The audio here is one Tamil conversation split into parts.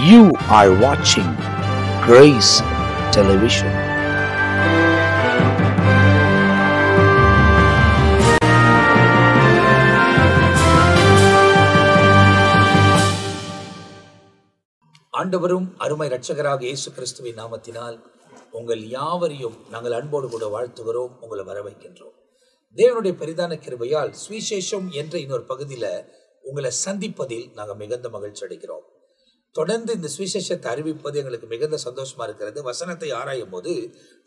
You are watching Grace Television. ஆண்டவரும் அருமை இரட்சகராக இயேசு கிறிஸ்துவின் நாமத்தினால் உங்கள் யாவரையும் நாங்கள் அன்போடு கூட வாழ்த்துகிறோம், உங்களை வரவேற்கின்றோம். தேவனுடைய பெரிதான கிருபையால் சுவிசேஷம் என்ற இன்னொரு பகுதியில் உங்களை சந்திப்பதில் நாங்கள் மிகுந்த மகிழ்ச்சி அடைகிறோம். தொடர்ந்து இந்த சுவிசேஷத்தை அறிவிப்பது எங்களுக்கு மிகுந்த சந்தோஷமா இருக்கிறது. வசனத்தை ஆராயும் போது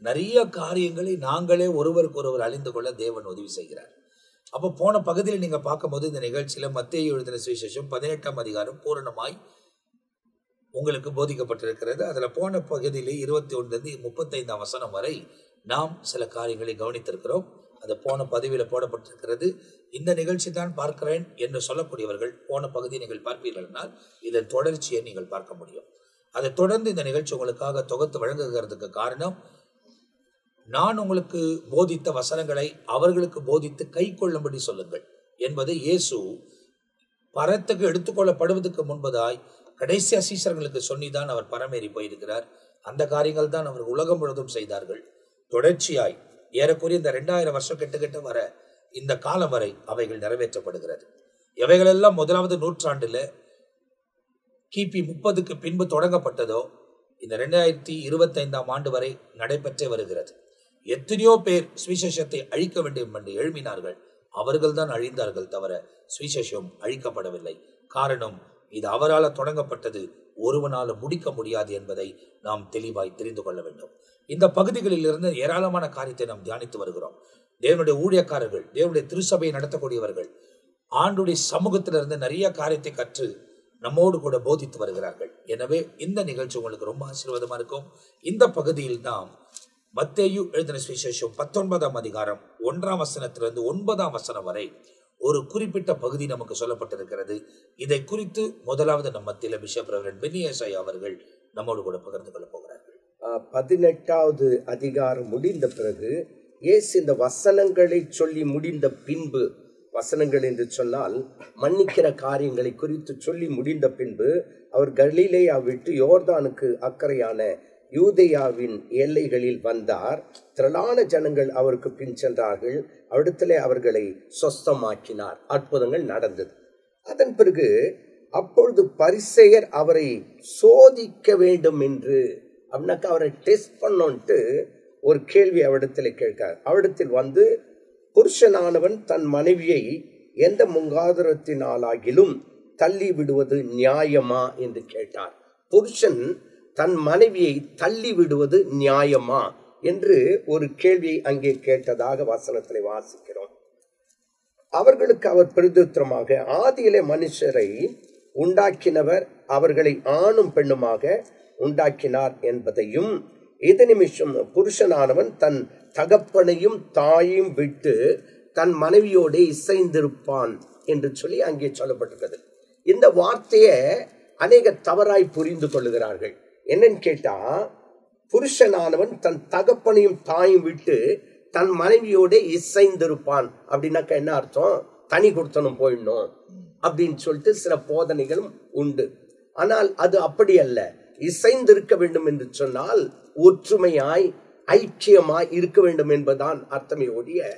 நிறைய காரியங்களை நாங்களே ஒருவருக்கு ஒருவர் அறிந்து கொள்ள தேவன் உதவி செய்கிறார். அப்போ போன பகுதியில் நீங்க பார்க்கும்போது இந்த நிகழ்ச்சியில மத்தேயு எழுதின சுவிசேஷம் 18ஆம் அதிகாரம் பூரணமாய் உங்களுக்கு போதிக்கப்பட்டிருக்கிறது. அதில் போன பகுதியிலே 21-35 வசனம் வரை நாம் சில காரியங்களை கவனித்திருக்கிறோம். அது போன பதிவில் போடப்பட்டிருக்கிறது. இந்த நிகழ்ச்சி தான் பார்க்கிறேன் என்று சொல்லக்கூடியவர்கள் போன பகுதியை நீங்கள் பார்ப்பீர்கள்னால் இதன் தொடர்ச்சியை நீங்கள் பார்க்க முடியும். அதை தொடர்ந்து இந்த நிகழ்ச்சி உங்களுக்காக தொகுத்து வழங்குகிறதுக்கு காரணம், நான் உங்களுக்கு போதித்த வசனங்களை அவர்களுக்கு போதித்து கை கொள்ளும்படி சொல்லுங்கள் என்பது இயேசு பரத்துக்கு எடுத்துக்கொள்ளப்படுவதற்கு முன்பதாய் கடைசி சீஷர்களுக்கு சொல்லிதான் அவர் பரமேறி போயிருக்கிறார். அந்த காரியங்கள் தான் அவர் உலகம் முழுவதும் செய்தார்கள். தொடர்ச்சியாய் ஏறக்குறைய இந்த 2000 வருஷம் கிட்ட வர இந்த காலம் வரை அவைகள் நிறைவேற்றப்படுகிறது. எவைகளெல்லாம் முதலாவது நூற்றாண்டுல கிபி 30க்கு பின்பு தொடங்கப்பட்டதோ இந்த 2025ஆம் ஆண்டு வரை நடைபெற்றே வருகிறது. எத்தனையோ பேர் சுவிசேஷத்தை அழிக்க வேண்டும் என்று எழுப்பினார்கள். அவர்கள் தான் அழிந்தார்கள், தவிர சுவிசேஷம் அழிக்கப்படவில்லை. காரணம், இது அவரால் தொடங்கப்பட்டது, ஒருவனால முடிக்க முடியாது என்பதை நாம் தெளிவாய் தெரிந்து கொள்ள வேண்டும். இந்த பகுதிகளில் இருந்து ஏராளமான காரியத்தை நாம் தியானித்து வருகிறோம். தேவனுடைய ஊழியக்காரர்கள், தேவனுடைய திருச்சபையை நடத்தக்கூடியவர்கள் ஆண்டுடைய சமூகத்திலிருந்து நிறைய காரியத்தை கற்று நம்மோடு கூட போதித்து வருகிறார்கள். எனவே இந்த நிகழ்ச்சி உங்களுக்கு ரொம்ப ஆசீர்வாதமா இருக்கும். இந்த பகுதியில் நாம் மத்தேயு எழுதின சுவிசேஷம் 19ஆம் அதிகாரம் 1ஆம் வசனத்திலிருந்து 9ஆம் வசனம் வரை ஒரு குறிப்பிட்ட பகுதி நமக்கு சொல்லப்பட்டிருக்கிறது. இதை குறித்து முதலாவது நம்ம மத்தியில பிஷப் ரெவரண்ட் பென்னி ஏசாயா அவர்கள் நம்மோடு கூட பகிர்ந்து கொள்ள போகிறார்கள். 18வது அதிகாரம் முடிந்த பிறகு இயேசு இந்த வசனங்களை சொல்லி முடிந்த பின்பு, வசனங்கள் என்று சொன்னால் மன்னிக்கிற காரியங்களை குறித்து சொல்லி முடிந்த பின்பு அவர் கலிலேயா விட்டு யோர்தானுக்கு அக்கறையான யூதேயாவின் எல்லைகளில் வந்தார். திரளான ஜனங்கள் அவருக்கு பின் சென்றார்கள். அவிடத்திலே அவர்களை சொஸ்தமாக்கினார். அற்புதங்கள் நடந்தது. அதன் பிறகு அப்பொழுது பரிசேயர் அவரை சோதிக்க வேண்டும் என்று, அப்படின்னாக்கா அவரை டெஸ்ட் பண்ணோன்ட்டு ஒரு கேள்வி அவரிடத்தில் கேட்கிறார். அவரிடத்தில் வந்து, புருஷனானவன் தன் மனைவியை எந்த முங்காதாரத்தினாலாகிலும் தள்ளி விடுவது நியாயமா என்று கேட்டார். புருஷன் தன் மனைவியை தள்ளி விடுவது நியாயமா என்று ஒரு கேள்வியை அங்கே கேட்டதாக வசனத்திலே வாசிக்கிறோம். அவர்களுக்கு அவர் பிரதியுத்தரமாக, ஆதியிலே மனுஷரை உண்டாக்கினவர் அவர்களை ஆணும் பெண்ணுமாக உண்டாக்கினார் என்பதையும், இது நிமிஷம் புருஷனானவன் தன் தகப்பனையும் தாயையும் விட்டு தன் மனைவியோடு இசைந்திருப்பான் என்று சொல்லி அங்கே சொல்லப்பட்டிருக்கிறது. இந்த வார்த்தையை அநேக தவறாய் புரிந்து கொள்ளுகிறார்கள். என்னன்னு கேட்டா, புருஷனானவன் தன் தகப்பனையும் தாயும் விட்டு தன் மனைவியோட இசைந்திருப்பான் அப்படின்னாக்கா என்ன அர்த்தம்? தனி கொடுத்தனும் போயிடணும் அப்படின்னு சொல்லிட்டு சில போதனைகளும் உண்டு. ஆனால் அது அப்படி அல்ல. இசைந்திருக்க வேண்டும் என்று சொன்னால் ஒற்றுமையாய் ஐக்கியமாய் இருக்க வேண்டும் என்பதுதான் அர்த்தமே ஒழிய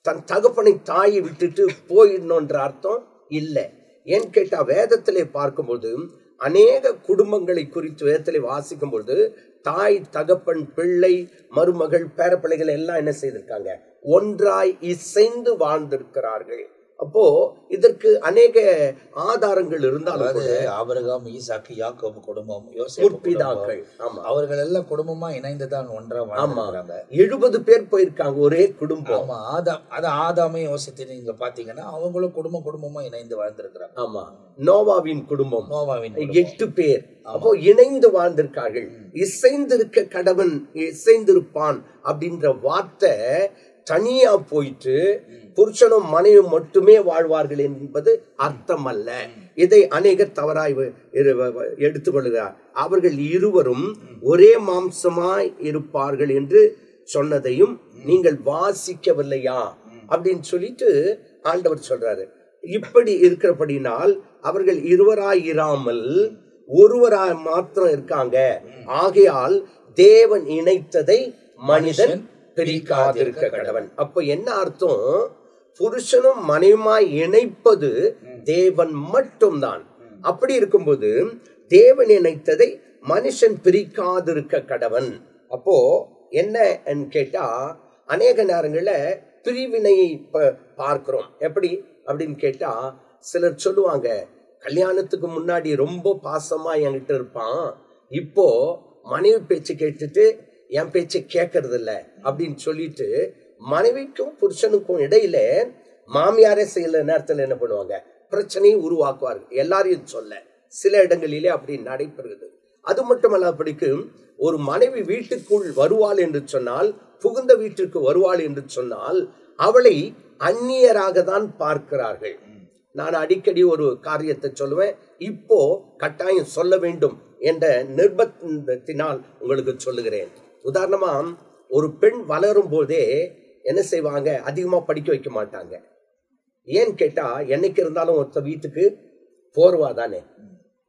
தன் தகப்பனை தாயை விட்டுட்டு போயிடணுன்ற அர்த்தம் இல்லை. ஏன்னு கேட்டா, வேதத்திலே பார்க்கும்போது அநேக குடும்பங்களை குறித்து வேதத்திலே வாசிக்கும் பொழுது தாய், தகப்பன், பிள்ளை, மருமகள், பேரப்பிள்ளைகள் எல்லாம் என்ன செய்திருக்காங்க? ஒன்றாய் இசைந்து வாழ்ந்திருக்கிறார்கள். அப்போ இதற்கு அநேக ஆதாரங்கள் இருந்தாலும், ஆபிரகாம், ஈசாக்கு, யாக்கோபு குடும்பம், முற்பிதாக்கள், அவர்கள் எல்லாம் குடும்பமா இணைந்துதான் ஒன்றா வாழ்ந்தாங்க. 70 பேர் போயிருக்காங்க ஒரே குடும்பம். ஆதாமே யோசித்து நீங்க பாத்தீங்கன்னா அவங்களும் குடும்பமா இணைந்து வாழ்ந்திருக்கிறாங்க. ஆமா, நோவாவின் குடும்பம், 8 பேர். அப்போ இணைந்து வாழ்ந்திருக்கார்கள். இசைந்திருக்க கடவன் இசைந்திருப்பான் அப்படின்ற வார்த்தை தனியா போயிட்டு புருஷனும் மனைவியும் மட்டுமே வாழ்வார்கள் என்பது அர்த்தம் அல்ல. இதை அநேகர் தவறாய் எடுத்துக்கொள்கிறார். அவர்கள் இருவரும் ஒரே மாம்சமாய் இருப்பார்கள் என்று சொன்னதையும் நீங்கள் வாசிக்கவில்லையா அப்படின்னு சொல்லிட்டு ஆண்டவர் சொல்றாரு. இப்படி இருக்கிறபடினால் அவர்கள் இருவராயிராமல் ஒருவராய் மாத்திரம் இருக்காங்க. ஆகையால் தேவன் இணைத்ததை மனிதன் பிரிக்காதிருக்க கடவன். அப்ப என்ன அர்த்தம்? புருஷனும் மனைவியுமாய் இணைப்பது தேவன் மட்டும்தான். அப்படி இருக்கும்போது தேவன் இணைத்ததை மனுஷன் பிரிக்காதிருக்க கடவன். அப்போ என்ன கேட்டா, அநேக நேரங்கள்ல பிரிவினையை பார்க்கிறோம். எப்படி அப்படின்னு கேட்டா, சிலர் சொல்லுவாங்க, கல்யாணத்துக்கு முன்னாடி ரொம்ப பாசமா என்கிட்ட இருப்பான், இப்போ மனைவி பேச்சு கேட்டுட்டு என் பேச்சை கேட்கறது இல்ல அப்படின்னு சொல்லிட்டு மனைவிக்கும் புருஷனுக்கும் இடையில மாமியாரே சில நேரத்துல என்ன பண்ணுவாங்க, பிரச்சனையை உருவாக்குவார்கள். எல்லாரையும் சொல்ல சில இடங்களிலே அப்படி நடைபெறுகிறது. அது மட்டுமல்லாதபடிக்கு ஒரு மனைவி வீட்டுக்குள் வருவாள் என்று சொன்னால், புகுந்த வீட்டிற்கு வருவாள் என்று சொன்னால், அவளை அந்நியராக தான் பார்க்கிறார்கள். நான் அடிக்கடி ஒரு காரியத்தை சொல்லுவேன், இப்போ கட்டாயம் சொல்ல வேண்டும் என்ற நிர்பந்தத்தினால் உங்களுக்கு சொல்லுகிறேன். உதாரணமா, ஒரு பெண் வளரும் போதே என்ன செய்வாங்க, அதிகமா படிக்க வைக்க மாட்டாங்க. ஏன்னு கேட்டா, என்னைக்கு இருந்தாலும் ஒருத்த வீட்டுக்கு போர்வா தானே.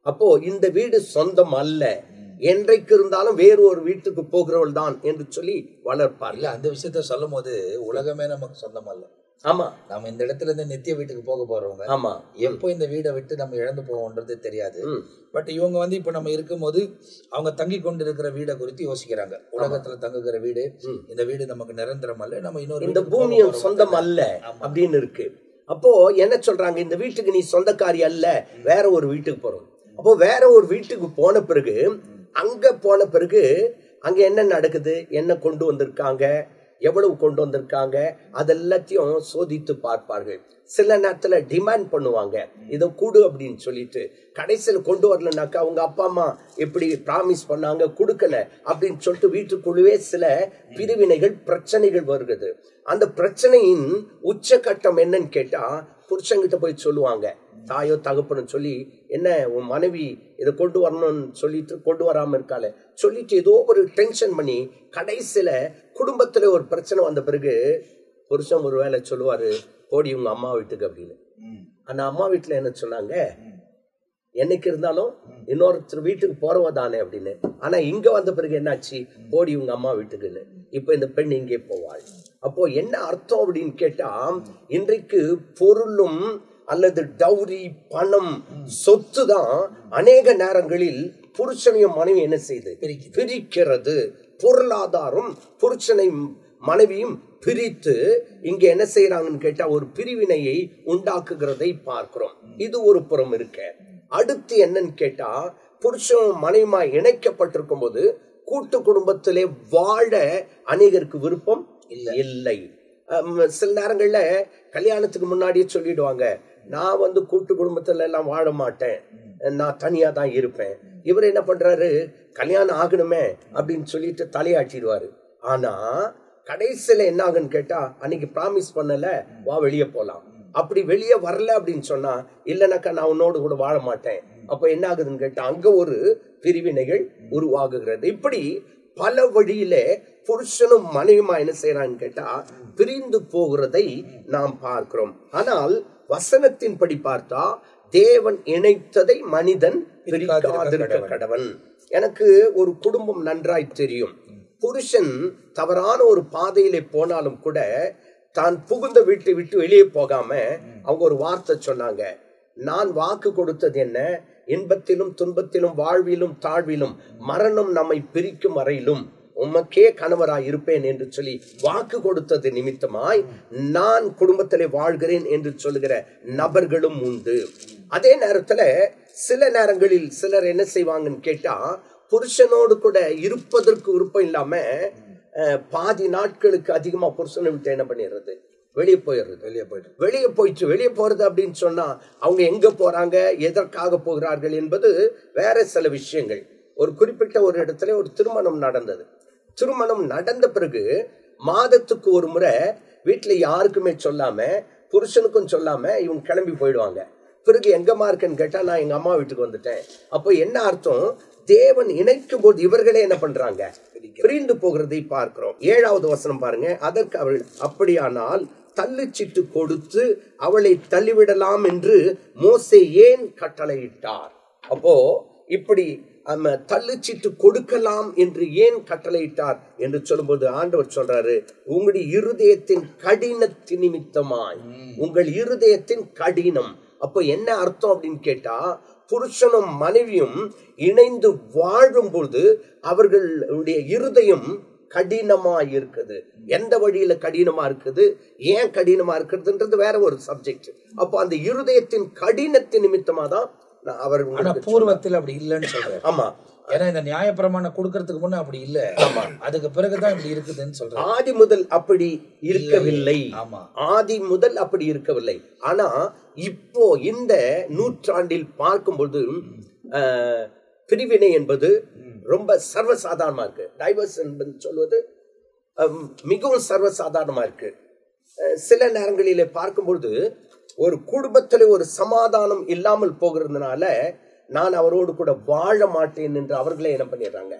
அப்போ இந்த வீடு சொந்தம் அல்ல, என்றைக்கு இருந்தாலும் வேறு ஒரு வீட்டுக்கு போகிறவள் தான் என்று சொல்லி வளர்ப்பார். இல்ல, அந்த விஷயத்த சொல்லும் போது உலகமே நமக்கு சொந்தம் அல்ல. ஆமா, நம்ம இந்த இடத்துல இருந்து நித்திய வீட்டுக்கு போக போறவங்க. ஆமா, எப்போ இந்த வீடை விட்டு நம்ம இழந்து போவோம்ன்றது தெரியாது. பட் இவங்க இப்ப நம்ம இருக்கும் போது அவங்க தங்கி கொண்டு இருக்கிற வீடை குறித்து யோசிக்கிறாங்க. உலகத்துல தங்குகிற வீடு, இந்த வீடு நமக்கு நிரந்தரம் அல்ல, நம்ம இன்னொரு இந்த பூமியும் சொந்தம் அல்ல அப்படின்னு இருக்கு. அப்போ என்ன சொல்றாங்க, இந்த வீட்டுக்கு நீ சொந்தக்காரி அல்ல, வேற ஒரு வீட்டுக்கு போறோம். அப்போ வேற ஒரு வீட்டுக்கு போன பிறகு, அங்க போன பிறகு அங்க என்ன நடக்குது, என்ன கொண்டு வந்திருக்காங்க, எவ்வளவு கொண்டு வந்திருக்காங்க, அதெல்லாத்தையும் சோதித்து பார்ப்பார்கள். சில நேரத்துல டிமாண்ட் பண்ணுவாங்க, இதை கூடு அப்படின்னு சொல்லிட்டு. கடைசியில் கொண்டு வரலனாக்கா அவங்க அப்பா அம்மா எப்படி ப்ராமிஸ் பண்ணாங்க, கொடுக்கல அப்படின்னு சொல்லிட்டு வீட்டுக்குள்ளவே சில பிரிவினைகள், பிரச்சனைகள் வருகிறது. அந்த பிரச்சனையின் உச்சகட்டம் என்னன்னு கேட்டா, புருஷங்கிட்ட போய் சொல்லுவாங்க, தாயோ தகப்பனும் சொல்லி, என்ன உன் மனைவி இதை கொண்டு வரணும்னு சொல்லிட்டு கொண்டு வராம இருக்காளே சொல்லிட்டு ஏதோ ஒரு டென்ஷன் பண்ணி, கடைசியில குடும்பத்துல ஒரு பிரச்சனை வந்த பிறகு புருஷன் ஒரு வேலை சொல்லுவாரு, போடி உங்க அம்மா வீட்டுக்கு அப்படின்னு. ஆனா அம்மா வீட்டுல என்ன சொன்னாங்க, என்னைக்கு இருந்தாலும் இன்னொருத்தர் வீட்டுக்கு போறவதானே அப்படின்னு. ஆனா இங்க வந்த பிறகு என்னாச்சு, போடி உங்க அம்மா வீட்டுக்குன்னு. இப்ப இந்த பெண் இங்கே போவாள். அப்போ என்ன அர்த்தம் அப்படின்னு கேட்டா, இன்றைக்கு பொருளும் அல்லது டவுரி, பணம், சொத்து தான் அநேக நேரங்களில் புருஷனையும் மனைவி என்ன செய்து பிரிக்கிறது. பொருளாதாரம் புருஷனை மனைவியும் பிரித்து இங்க என்ன செய்யறாங்கன்னு கேட்டா, ஒரு பிரிவினையை உண்டாக்குகிறதை பார்க்கிறோம். இது ஒரு புறம் இருக்க. அடுத்து என்னன்னு கேட்டா, புருஷன் மனைவியுமா இணைக்கப்பட்டிருக்கும் போது கூட்டு குடும்பத்திலே வாழ அநேகருக்கு விருப்பம் இல்லை. சில நேரங்கள்ல கல்யாணத்துக்கு முன்னாடியே சொல்லிடுவாங்க, நான் கூட்டு குடும்பத்துல எல்லாம் வாழ மாட்டேன், நான் தனியா தான் இருப்பேன். இவர் என்ன பண்றாரு, கல்யாணம் ஆகணுமே அப்படின்னு சொல்லிட்டு தலையாட்டிடுவாரு. ஆனா கடைசியில என்ன ஆகுன்னு கேட்டா, அன்னைக்கு ப்ராமிஸ் பண்ணல, வா வெளியே போலாம், அப்படி வெளியே வரல அப்படின்னு சொன்னா, இல்லைனாக்கா நான் உன்னோடு கூட வாழ மாட்டேன். அப்ப என்ன ஆகுதுன்னு கேட்டா, அங்க ஒரு பிரிவினைகள் உருவாகுகிறது. இப்படி பல வழியில புருஷனும் மனைவியுமா என்ன செய்யறான்னு கேட்டா, பிரிந்து போகிறதை நாம் பார்க்கிறோம். ஆனால் வசனத்தின் படி பார்த்தா, தேவன் இணைத்ததை மனிதன் பிரிக்காதிருக்க கடவன். எனக்கு ஒரு குடும்பம் நன்றாய் தெரியும். புருஷன் தவறான ஒரு பாதையிலே போனாலும் கூட, தான் புகுந்த வீட்டை விட்டு வெளியே போகாம அவங்க ஒரு வார்த்தை சொன்னாங்க, நான் வாக்கு கொடுத்தது என்ன, இன்பத்திலும் துன்பத்திலும் வாழ்விலும் தாழ்விலும் மரணம் நம்மை பிரிக்கும் வரையிலும் உமக்கே கணவராய் இருப்பேன் என்று சொல்லி வாக்கு கொடுத்தது நிமித்தமாய் நான் குடும்பத்திலே வாழ்கிறேன் என்று சொல்லுகிற நபர்களும் உண்டு. அதே நேரத்துல சில நேரங்களில் சிலர் என்ன செய்வாங்கன்னு கேட்டா, புருஷனோடு கூட இருப்பதற்கு விருப்பம் இல்லாம பாதி நாட்களுக்கு அதிகமா புருஷனை விட்டு என்ன பண்ணிடுறது, வெளியே போயிட்டு வெளியே போறது அப்படின்னு சொன்னா, அவங்க எங்க போறாங்க, எதற்காக போகிறார்கள் என்பது வேற சில விஷயங்கள். ஒரு குறிப்பிட்ட ஒரு இடத்துல ஒரு திருமணம் நடந்தது. திருமணம் நடந்த பிறகு மாதத்துக்கு ஒரு முறை வீட்டுல யாருக்குமே சொல்லாம, புருஷனுக்கும் சொல்லாம இவங்க கிளம்பி போயிடுவாங்க. பிறகு எங்கம்மா இருக்குன்னு கேட்டா, நான் எங்க அம்மா வீட்டுக்கு வந்துட்டேன். அப்போ என்ன அர்த்தம், தேவன் இணைக்கும் போது இவர்களே என்ன பண்றாங்க, பிரிந்து போகிறதை பார்க்கிறோம். 7வது வசனம் பாருங்க. அதற்கு அவர்கள், அப்படியானால் தள்ளுச்சிட்டு கொடுத்து அவளை தள்ளிவிடலாம் என்று மோசே ஏன் கட்டளையிட்டார். அப்போ இப்படி தள்ளுச்சிட்டு கொடுக்கலாம் என்று ஏன் கட்டளையிட்டார் என்று சொல்லும்போது ஆண்டவர் சொல்றாரு, உங்களுடைய இருதயத்தின் கடினத்தின் நிமித்தமாய். உங்கள் இருதயத்தின் கடினம். அப்போ என்ன அர்த்தம் அப்படின்னு கேட்டா, புருஷனும் மனைவியும் இணைந்து வாழும் பொழுது அவர்களுடைய இருதயம் கடினமா இருக்குது. எந்த வழியில கடினமா இருக்குது, ஏன் கடினமா இருக்குதுன்றது வேற ஒரு சப்ஜெக்ட். அப்போ அந்த இருதயத்தின் கடினத்தின் நிமித்தமா தான் அவர் பூர்வத்தில் அப்படி இல்லைன்னு சொல்றாரு. ஆமா, ஏன்னா இந்த நியாயப்பிரமாணம் கொடுக்கறதுக்கு முன்ன அப்படி இல்ல, அதுக்கு பிறகுதான் இப்படி இருக்குதுன்னு சொல்றாரு. ஆதி முதல் அப்படி இருக்கவில்லை. ஆமா, ஆதி முதல் அப்படி இருக்கவில்லை. ஆனா இப்போ இந்த நூற்றாண்டில் பார்க்கும்போது பிரிவினை என்பது ரொம்ப சர்வசாதாரணமா இருக்கு. டைவர்ஸ் என்பது சொல்வது மிகவும் சர்வசாதாரணமா இருக்கு. சில நேரங்களிலே பார்க்கும்பொழுது ஒரு குடும்பத்திலே ஒரு சமாதானம் இல்லாமல் போகிறதுனால நான் அவரோடு கூட வாழ மாட்டேன் என்று அவர்களே என்ன பண்ணிடுறாங்க,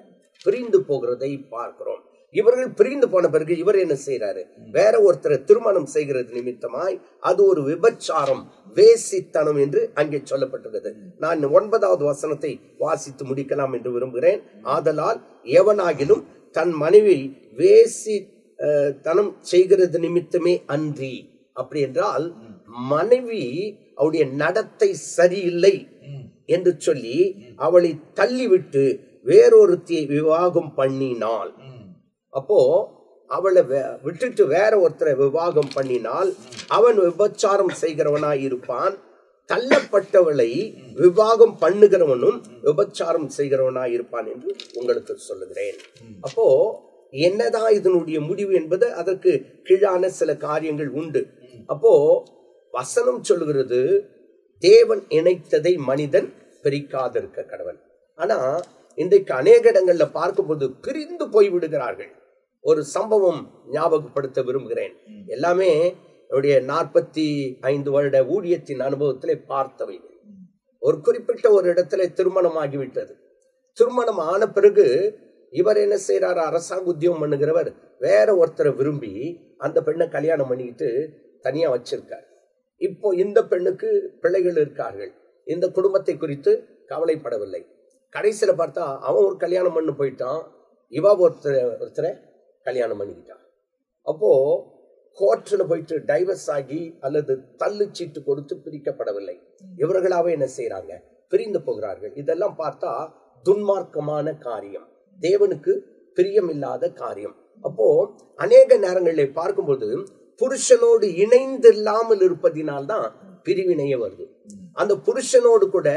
பிரிந்து போகிறதை பார்க்கிறோம். இவர்கள் பிரிந்து போன பிறகு இவர் என்ன செய்யறாரு, வேற ஒருத்தரை திருமணம் செய்கிறது நிமித்தமாய் அது ஒரு விபச்சாரம், வேசித்தனம் என்று அங்கே சொல்லப்பட்டிருக்கிறது. நான் 9வது வசனத்தை வாசித்து முடிக்கலாம் என்று விரும்புகிறேன். ஆதலால் எவனாகிலும் தன் மனைவி வேசித்தனம் செய்கிறது நிமித்தமே அன்றி. அப்படி என்றால் மனைவி அவருடைய நடத்தை சரியில்லை என்று சொல்லி அவளை தள்ளிவிட்டு வேறொருத்தியை விவாகம் பண்ணினாள். அப்போ அவளை விட்டுட்டு வேற ஒருத்தரை விவாகம் பண்ணினால் அவன் விபச்சாரம் செய்கிறவனாய் இருப்பான். தள்ளப்பட்டவளை விவாகம் பண்ணுகிறவனும் விபச்சாரம் செய்கிறவனாய் இருப்பான் என்று உங்களுக்கு சொல்லுகிறேன். அப்போ என்னதான் இதனுடைய முடிவு என்பது அதற்கு கீழான சில காரியங்கள் உண்டு. அப்போ வசனம் சொல்லுகிறது, தேவன் இணைத்ததை மனிதன் பிரிக்காதிருக்க கடவன். ஆனா இன்றைக்கு அநேக இடங்கள்ல பார்க்கும்போது பிரிந்து போய் விடுகிறார்கள். ஒரு சம்பவம் ஞாபகப்படுத்த விரும்புகிறேன். எல்லாமே என்னுடைய 45 வருட ஊழியத்தின் அனுபவத்திலே பார்த்தவை. ஒரு குறிப்பிட்ட ஒரு இடத்துல திருமணம் ஆகிவிட்டது. திருமணம் ஆன பிறகு இவர் என்ன செய்யறாரு, அரசாங்க உத்தியோகம் பண்ணுகிறவர் வேற ஒருத்தரை விரும்பி அந்த பெண்ணை கல்யாணம் பண்ணிக்கிட்டு தனியா வச்சிருக்கார். இப்போ இந்த பெண்ணுக்கு பிள்ளைகள் இருக்கார்கள். இந்த குடும்பத்தை குறித்து கவலைப்படவில்லை. கடைசியில பார்த்தா அவன் ஒரு கல்யாணம் பண்ணு போயிட்டான், இவா ஒருத்தரை கல்யாணம் பண்ணிக்கிட்டான். அப்போ கோர்ட்ல போயிட்டு டைவர்ஸ் ஆகி அல்லது தள்ளு சீட்டு கொடுத்து பிரிக்கப்படவில்லை. இவர்களாவே என்ன செய்யறாங்க, பிரிந்து போகிறார்கள். இதெல்லாம் பார்த்தா துன்மார்க்கமான காரியம், தேவனுக்கு பிரியமில்லாத காரியம். அப்போ அநேக நேரங்களில் பார்க்கும்போது புருஷனோடு இணைந்து இல்லாமல் இருப்பதினால்தான் பிரிவினையே வருது. அந்த புருஷனோடு கூட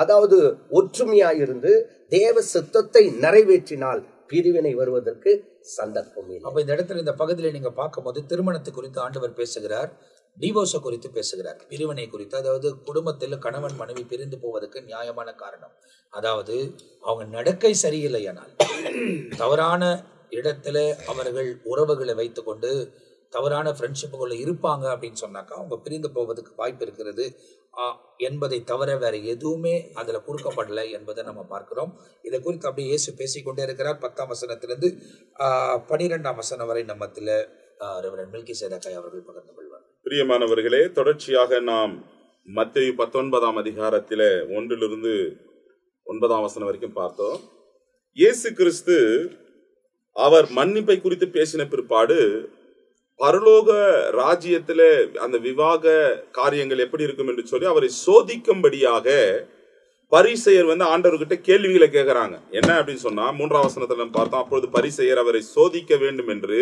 அதாவது ஒற்றுமையாயிருந்து தேவ சித்தத்தை நிறைவேற்றினால் பிரிவினை வருவதற்கு சந்தர்ப்பம் இல்லை. அப்ப இந்த இடத்துல இந்த பகுதியில் நீங்க பார்க்கும்போது திருமணத்தை குறித்து ஆண்டவர் பேசுகிறார், டிவோர்ஸை குறித்து பேசுகிறார், பிரிவினை குறித்து. அதாவது குடும்பத்தில் கணவன் மனைவி பிரிந்து போவதற்கு நியாயமான காரணம், அதாவது அவங்க நடக்கை சரியில்லையானால், தவறான இடத்துல அவர்கள் உறவுகளை வைத்துக்கொண்டு தவறான ஃப்ரெண்ட்ஷிப்புக்குள்ள இருப்பாங்க அப்படின்னு சொன்னாக்கா அவங்க பிரிந்து போவதற்கு வாய்ப்பு இருக்கிறது என்பதை தவிர வேற எதுவுமே அதுல கொடுக்கப்படலை என்பதை நம்ம பார்க்கிறோம். இதை குறித்து அப்படியே இயேசு பேசிக்கொண்டே இருக்கிறார். 10ஆம் வசனத்திலிருந்து 12ஆம் வசனம் வரை நம்மத்தில் ரெவரண்ட் மெல்கிசேதேக்காய் அவர்கள் பகிர்ந்து கொள்வார். பிரியமானவர்களே, தொடர்ச்சியாக நாம் மத்தேயு 19ஆம் அதிகாரத்திலே 1 9ஆம் வசனம் வரைக்கும் பார்த்தோம். இயேசு கிறிஸ்து அவர் மன்னிப்பை குறித்து பேசின பிற்பாடு பரலோக ராஜ்யத்திலே அந்த விவாக காரியங்கள் எப்படி இருக்கும் என்று சொல்லி அவரை சோதிக்கும்படியாக பரிசேயர் ஆண்டவர்கிட்ட கேள்விகளை கேட்கிறாங்க. என்ன அப்படின்னு சொன்னா 3ஆம் வசனத்துல பார்த்தோம். அப்பொழுது பரிசேயர் அவரை சோதிக்க வேண்டும் என்று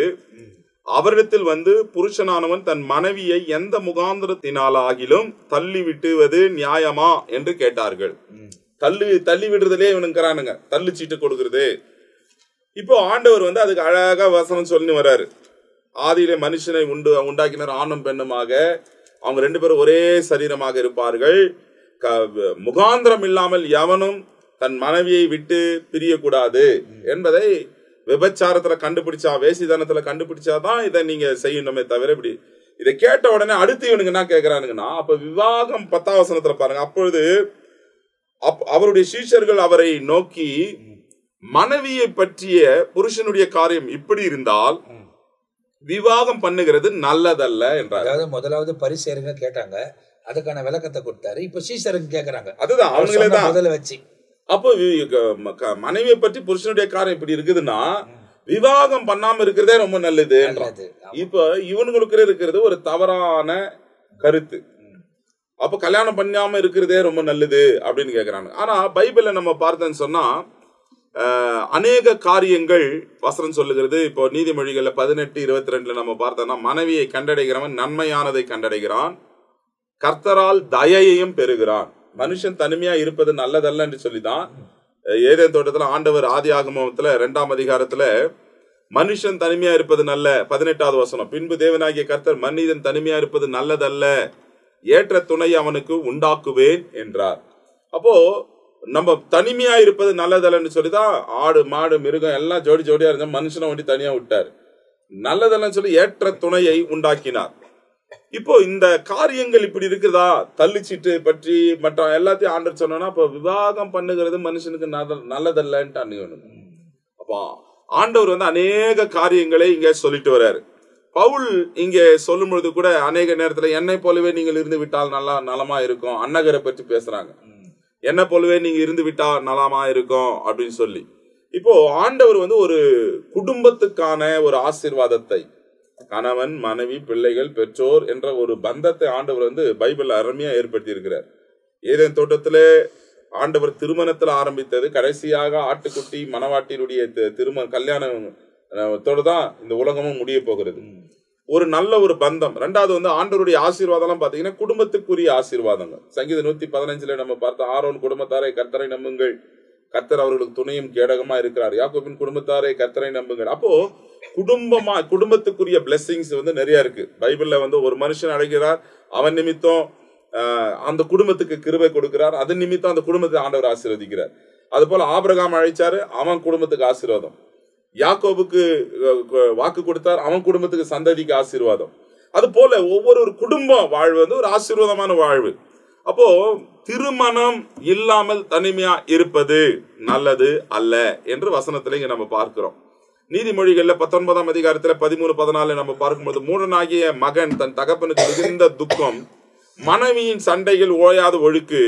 அவரிடத்தில் புருஷனானவன் தன் மனைவியை எந்த முகாந்திரத்தினாலாகிலும் தள்ளி விட்டுவது நியாயமா என்று கேட்டார்கள். தள்ளி விடுறதுலே இவனுங்கிறானுங்க, தள்ளு சீட்டு கொடுக்கறது. இப்போ ஆண்டவர் அதுக்கு அழகா வசனம் சொல்லி வர்றாரு. ஆதியிலே மனுஷனை உண்டாக்கினர் ஆணும் பெண்ணுமாக, அவங்க 2 பேரும் ஒரே சரீரமாக இருப்பார்கள். முகாந்திரம் இல்லாமல் எவனும் தன் மனைவியை விட்டு பிரியக்கூடாது என்பதை விபச்சாரத்துல கண்டுபிடிச்சா, வேசிதனத்துல கண்டுபிடிச்சாதான் இதை நீங்க செய்யணுமே தவிர இப்படி. இதை கேட்ட உடனே அடுத்து இவனுக்கு என்ன கேட்கிறானுங்கன்னா, அப்ப விவாகம் 10ஆம் வசனத்துல பாருங்க. அப்பொழுது அவருடைய சீஷர்கள் அவரை நோக்கி, மனைவியை பற்றிய புருஷனுடைய காரியம் இப்படி இருந்தால் விவாகம் பண்ணுகிறது நல்லதல்ல என்றார். அதாவது முதலாவது பரிசேயருங்க கேட்டாங்க, அதுக்கான விளக்கத்தை கொடுத்தாரு. இப்ப சீஷருங்க கேக்குறாங்க, அதுதான் அவங்களே தான் முதல்ல வச்சு அப்போ மனைவியை பற்றி புருஷனுடைய காரியம் இப்படி இருக்குதுன்னா விவாகம் பண்ணாம இருக்கிறதே ரொம்ப நல்லது. இப்ப இவனுங்களுக்கு இருக்கிறது ஒரு தவறான கருத்து. அப்ப கல்யாணம் பண்ணாம இருக்கிறதே ரொம்ப நல்லது அப்படின்னு கேக்குறாங்க. ஆனா பைபிள்ல நம்ம பார்த்தோன்னு சொன்னா அநேக காரியங்கள் வசனம் சொல்லுகிறது. இப்போ நீதிமொழிகள்ல 18:22 நம்ம பார்த்தோம்னா, மனைவியை கண்டடைகிறவன் நன்மையானதை கண்டடைகிறான், கர்த்தரால் தயையையும் பெறுகிறான். மனுஷன் தனிமையா இருப்பது நல்லதல்ல என்று சொல்லிதான் ஏதேன் தோட்டத்துல ஆண்டவர் ஆதியாகமத்துல 2ஆம் அதிகாரத்துல மனுஷன் தனிமையா இருப்பது நல்ல, 18வது வசனம், பின்பு தேவனாகிய கர்த்தர் மனிதன் தனிமையா இருப்பது நல்லதல்ல, ஏற்ற துணை அவனுக்கு உண்டாக்குவேன் என்றார். அப்போ நம்ம தனிமையா இருப்பது நல்லதல்லன்னு சொல்லிதான் ஆடு மாடு மிருகம் எல்லாம் ஜோடி ஜோடியா இருந்தா மனுஷனை ஒண்டி தனியா விட்டார். நல்லதல்லன்னு சொல்லி ஏற்ற துணையை உண்டாக்கினார். இப்போ இந்த காரியங்கள் இப்படி இருக்குதா, தள்ளிச்சிட்டு பற்றி மற்ற எல்லாத்தையும் ஆண்டவர் சொன்னா, அப்ப விவாகம் பண்ணுகிறது மனுஷனுக்கு நல்லதல்லன்ட்டு. அப்போ ஆண்டவர் வந்து அநேக காரியங்களை இங்க சொல்லிட்டு வர்றாரு. பவுல் இங்கே சொல்லும் பொழுது கூட அநேக நேரத்துல என்னை போலவே நீங்கள் இருந்து விட்டால் நலமா இருக்கும், அன்னகரை பற்றி பேசுறாங்க. என்ன போலவே நீங்க இருந்து விட்டா நலமா இருக்கும் அப்படின்னு சொல்லி. இப்போ ஆண்டவர் வந்து ஒரு குடும்பத்துக்கான ஒரு ஆசீர்வாதத்தை, கணவன் மனைவி பிள்ளைகள் பெற்றோர் என்ற ஒரு பந்தத்தை ஆண்டவர் வந்து பைபிள்ல அருமையா ஏற்படுத்தி இருக்கிறார். ஏதேன் தோட்டத்திலே ஆண்டவர் திருமணத்துல ஆரம்பித்தது, கடைசியாக ஆட்டுக்குட்டி மணவாட்டியினுடைய கல்யாணத்தோடு தான் இந்த உலகமும் முடிய போகிறது. ஒரு நல்ல ஒரு பந்தம். 2வது வந்து ஆண்டவருடைய ஆசீர்வாதம் பாத்தீங்கன்னா குடும்பத்துக்குரிய ஆசீர்வாதங்கள். சங்கீதம் 115 நம்ம பார்த்தோம், ஆரோன் குடும்பத்தாரை கர்த்தரை நம்புங்கள், கர்த்தர் அவர்களுக்கு துணையும் கேடகமா இருக்கிறார், யாக்கோபின் குடும்பத்தாரை கர்த்தரை நம்புங்கள். அப்போ குடும்பத்துக்குரிய பிளெஸிங்ஸ் வந்து நிறைய இருக்கு. பைபிள்ல வந்து ஒரு மனுஷன் அழைக்கிறார், அவன் நிமித்தம் அந்த குடும்பத்துக்கு கிருபை கொடுக்கிறார், அதன் நிமித்தம் அந்த குடும்பத்தை ஆண்டவர் ஆசீர்வதிக்கிறார். அது போல ஆபிரகாம் அழைச்சாரு, அவன் குடும்பத்துக்கு ஆசீர்வாதம். யாக்கோபுக்கு வாக்கு கொடுத்தார், அவன் குடும்பத்துக்கு சந்ததிக்கு ஆசீர்வாதம். அது போல ஒவ்வொரு குடும்ப வாழ்வு வந்து ஒரு ஆசீர்வாதமான வாழ்வு. அப்போ திருமணம் இல்லாமல் தனிமையா இருப்பது நல்லது அல்ல என்று வசனத்துல இங்க நம்ம பார்க்கிறோம். நீதிமொழிகள்ல 19ஆம் அதிகாரத்துல 13-14 நம்ம பார்க்கும்போது, மூடனாகிய மகன் தன் தகப்பனுக்கு மிகுந்த துக்கம், மனைவியின் சண்டைகள் ஓயாத ஒழுக்கு,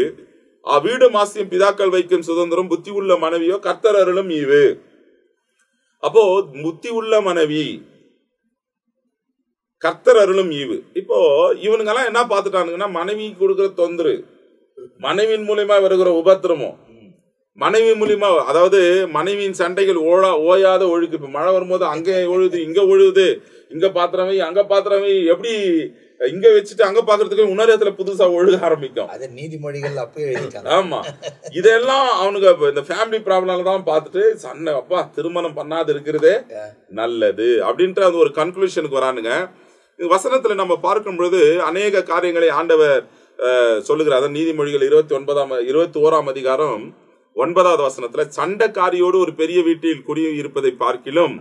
வீடு மாசியம் பிதாக்கள் வைக்கும் சுதந்திரம், புத்தி உள்ள மனைவியோ கர்த்தர் அருளும் ஈவு. அப்போ புத்தி உள்ள மனைவி கர்த்தர் அருளும் ஈவு. இப்போ இவனுங்கெல்லாம் என்ன பார்த்துட்டானுங்கன்னா, மனைவி கொடுக்கிற தொந்தரு, மனைவியின் மூலியமா வருகிற உபத்திரமும், மனைவி மூலியமா, அதாவது மனைவியின் சண்டைகள் ஓயாத ஒழுக்கு. இப்ப மழை வரும்போது அங்க ஒழுகுது, இங்க ஒழுகுது, இங்க பாத்திரவை அங்க பாத்திரவை, எப்படி இங்க வச்சுட்டு அங்க பாக்குறதுக்கு உணரத்துல புதுசா ஒழுக ஆரம்பிக்கும். அது நீதிமொழிகள் அப்பயே எழுதிட்டாங்க. ஆமா, இதெல்லாம் அவனுக்கு இந்த ஃபேமிலி ப்ராப்ளம் தான் பார்த்துட்டு சண்டை, அப்பா திருமணம் பண்ணாது இருக்கிறதே நல்லது அப்படின்ற அந்த ஒரு கன்க்ளூஷனுக்கு வரானுங்க. வசனத்துல நம்ம பார்க்கும் பொழுது அநேக காரியங்களை ஆண்டவர் சொல்லுகிறார். அதான் நீதிமொழிகள் 21ஆம் அதிகாரம் 9வது வசனத்துல, சண்டைக்காரியோடு ஒரு பெரிய வீட்டில் குடியிருப்பதை பார்க்கிலும்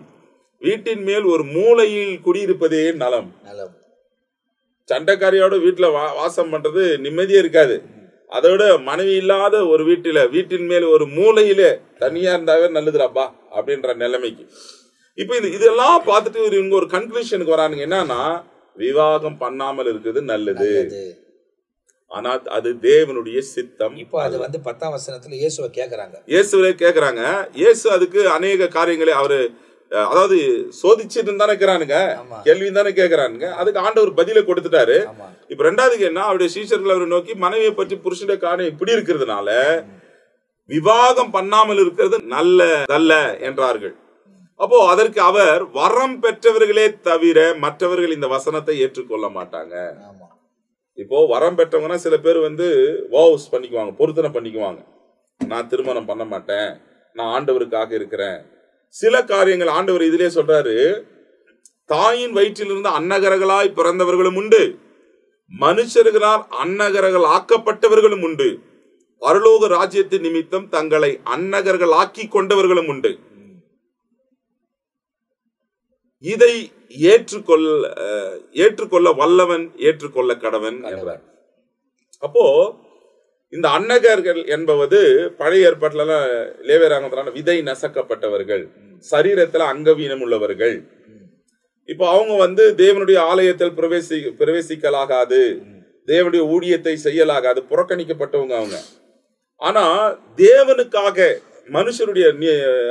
வீட்டின் மேல் ஒரு மூலையில் குடியிருப்பதே நலம். சண்டைக்காரியோட வீட்டுல வாசம் பண்றது நிம்மதியே இருக்காது. அதோட மனைவி இல்லாத ஒரு வீட்டின் மேல் ஒரு மூலையில தனியா இருந்தாவே நல்லதுடாப்பா அப்படின்ற நிலைமைக்கு. இப்ப இதெல்லாம் பார்த்துட்டு இவங்க ஒரு கன்க்ளூஷனுக்கு வரானுங்க. என்னன்னா, விவாகம் பண்ணாமல் இருக்குது நல்லது, ஆனா அது தேவனுடைய சித்தம். இப்போ அது வந்து 10ஆம் வசனத்துல இயேசுவை கேக்குறாங்க. இயேசு அதுக்கு அநேக காரியங்களை அவரு, அதாவது சோதிச்சுட்டு தானே இருக்கிறானுங்க, கேள்வி தானே கேட்கிறானுங்க, அதுக்கு ஆண்டவர் பதில கொடுத்துட்டாரு. இப்ப 2வது என்ன, அவருடைய சீஷர்கள் அவரை நோக்கி மனைவியை பற்றி புருஷனுடைய காரியம் இப்படி இருக்கிறதுனால விவாகம் பண்ணாமல் இருக்கிறது நல்லதல்ல என்றார்கள். அப்போ அதற்கு அவர், வரம் பெற்றவர்களே தவிர மற்றவர்கள் இந்த வசனத்தை ஏற்றுக்கொள்ள மாட்டாங்க. இப்போ வரம் பெற்றவங்கன்னா சில பேர் வந்து வாவ்ஸ் பண்ணிக்குவாங்க, பொருத்தனை பண்ணிக்குவாங்க, நான் திருமணம் பண்ண மாட்டேன், நான் ஆண்டவருக்காக இருக்கிறேன். சில காரியங்கள் ஆண்டவர் இதிலே சொல்றாரு, தாயின் வயிற்றிலிருந்து அன்னகரங்களாய் பிறந்தவர்களும் உண்டு, மனுஷர்களால் அன்னகரங்கள் ஆக்கப்பட்டவர்களும் உண்டு, பரலோக ராஜ்யத்தின் நிமித்தம் தங்களை அன்னகர்கள் ஆக்கி கொண்டவர்களும் உண்டு. இதை ஏற்றுக்கொள்ள வல்லவன் ஏற்றுக்கொள்ள கடவன் என்றார். அப்போ இந்த அன்னகர்கள் என்பது பழைய ஏற்பாட்டுல லேவியராகமத்துல விதை நசக்கப்பட்டவர்கள், சரீரத்துல அங்கவீனம் உள்ளவர்கள். இப்போ அவங்க வந்து தேவனுடைய ஆலயத்தில் பிரவேசிக்கலாகாது, தேவனுடைய ஊழியத்தை செய்யலாகாது, புறக்கணிக்கப்பட்டவங்க அவங்க. ஆனா தேவனுக்காக மனுஷருடைய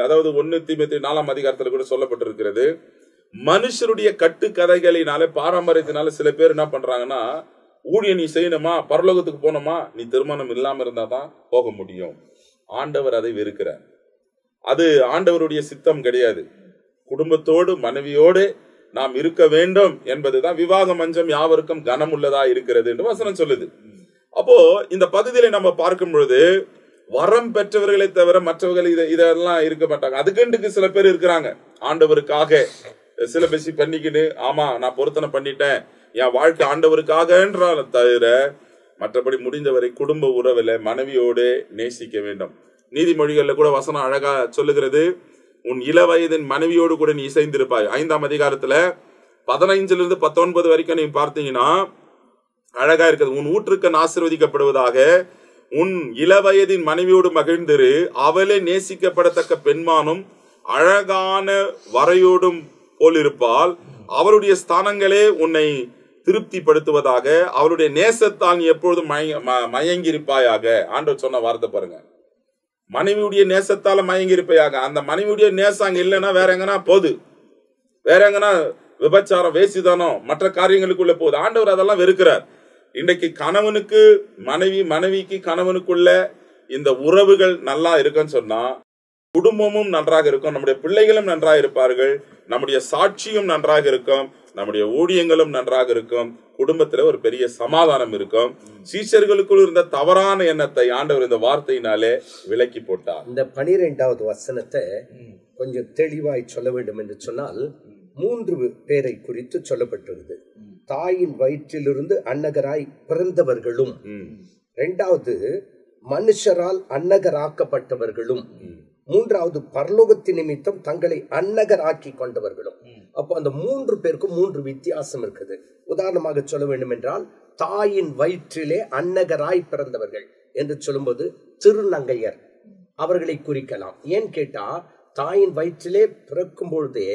அதாவது 1 தீமோத்தேயு 4ஆம் அதிகாரத்துல கூட சொல்லப்பட்டிருக்கிறது, மனுஷருடைய கட்டுக்கதைகளினால பாரம்பரியத்தினால சில பேர் என்ன பண்றாங்கன்னா, ஊழியம் நீ செய்யணுமா, பரலோகத்துக்கு போனோமா, நீ திருமணம் இல்லாம இருந்தா தான் போக முடியும். ஆண்டவர் அதை வெறுக்கிறார். அது ஆண்டவருடைய சித்தம் கிடையாது. குடும்பத்தோடு மனைவியோடு நாம் இருக்க வேண்டும் என்பதுதான் விவாக மஞ்சம் யாவருக்கும் கனம் உள்ளதா இருக்கிறது என்று வசனம் சொல்லுது. அப்போ இந்த பகுதியில நம்ம பார்க்கும் பொழுது வரம் பெற்றவர்களை தவிர மற்றவர்கள் இதெல்லாம் இருக்க மாட்டாங்க. அதுக்குண்டுக்கு சில பேர் இருக்கிறாங்க, ஆண்டவருக்காக சிலபசி பண்ணிக்கிட்டு, ஆமா நான் பொருத்தனை பண்ணிட்டேன், என் வாழ்க்கை ஆண்டவருக்காகன்றால தவிர மற்றபடி முடிந்தவரை குடும்ப உறவுல மனைவியோடு நேசிக்க வேண்டும். நீதிமொழிகள்ல கூட வசனம் அழகா சொல்லுகிறது, உன் இளவயதின் மனைவியோடு கூட நீ இசைந்திருப்பாய். 5ஆம் அதிகாரத்துல 15 - 19 வரைக்கும் நீ பார்த்தீங்கன்னா அழகா இருக்குது. உன் ஊற்றுக்கண் ஆசீர்வதிக்கப்படுவதாக, உன் இளவயதின் மனைவியோடு மகிழ்ந்திரு, அவளே நேசிக்கப்படத்தக்க பெண்மானும் அழகான வரையோடும் போலிருப்பால், அவருடைய ஸ்தானங்களே உன்னை திருப்திப்படுத்துவதாக, அவருடைய நேசத்தால் நீ எப்பொழுதும் மயங்கியிருப்பாயாக. ஆண்டவர் சொன்ன வார்த்தை பாருங்க, மனைவியுடைய நேசத்தால மயங்கியிருப்பையாக. அந்த மனைவியுடைய நேசம் அங்க இல்லைன்னா வேற எங்கன்னா போகுது, வேற எங்கன்னா விபச்சாரம், வேசிதானம், மற்ற காரியங்களுக்குள்ள போகுது. ஆண்டவர் அதெல்லாம் வெறுக்கிறார். இன்றைக்கு கணவனுக்கு மனைவி, மனைவிக்கு கணவனுக்குள்ள இந்த உறவுகள் நல்லா இருக்குன்னு சொன்னா குடும்பமும் நன்றாக இருக்கும், நம்முடைய பிள்ளைகளும் நன்றாக இருப்பார்கள், நம்முடைய சாட்சியும் நன்றாக இருக்கும், நம்முடைய ஊழியங்களும் நன்றாக இருக்கும், குடும்பத்துல ஒரு பெரிய சமாதானம் இருக்கும். சீஷர்களுக்குள் இருந்த தவறான எண்ணத்தை ஆண்டவர் இந்த வார்த்தையினாலே விலக்கி போட்டார். இந்த 12வது வசனத்தை கொஞ்சம் தெளிவாய் சொல்ல வேண்டும் என்று சொன்னால் 3 பேரை குறித்து சொல்லப்பட்டிருக்குது. தாயின் வயிற்றிலிருந்து அன்னகராய் பிறந்தவர்களும், 2வது மனுஷரால் அன்னகராக்கப்பட்டவர்களும், 3வது பரலோகத்தின் நிமித்தம் தங்களை அன்னகராக்கி கொண்டவர்களும். அப்போ அந்த 3 பேருக்கும் 3 வித்தியாசம் இருக்குது. உதாரணமாக சொல்ல வேண்டும் என்றால், தாயின் வயிற்றிலே அன்னகராய் பிறந்தவர்கள் என்று சொல்லும்போது திருநங்கையர் அவர்களை குறிக்கலாம். ஏன் கேட்டா, தாயின் வயிற்றிலே பிறக்கும் பொழுதே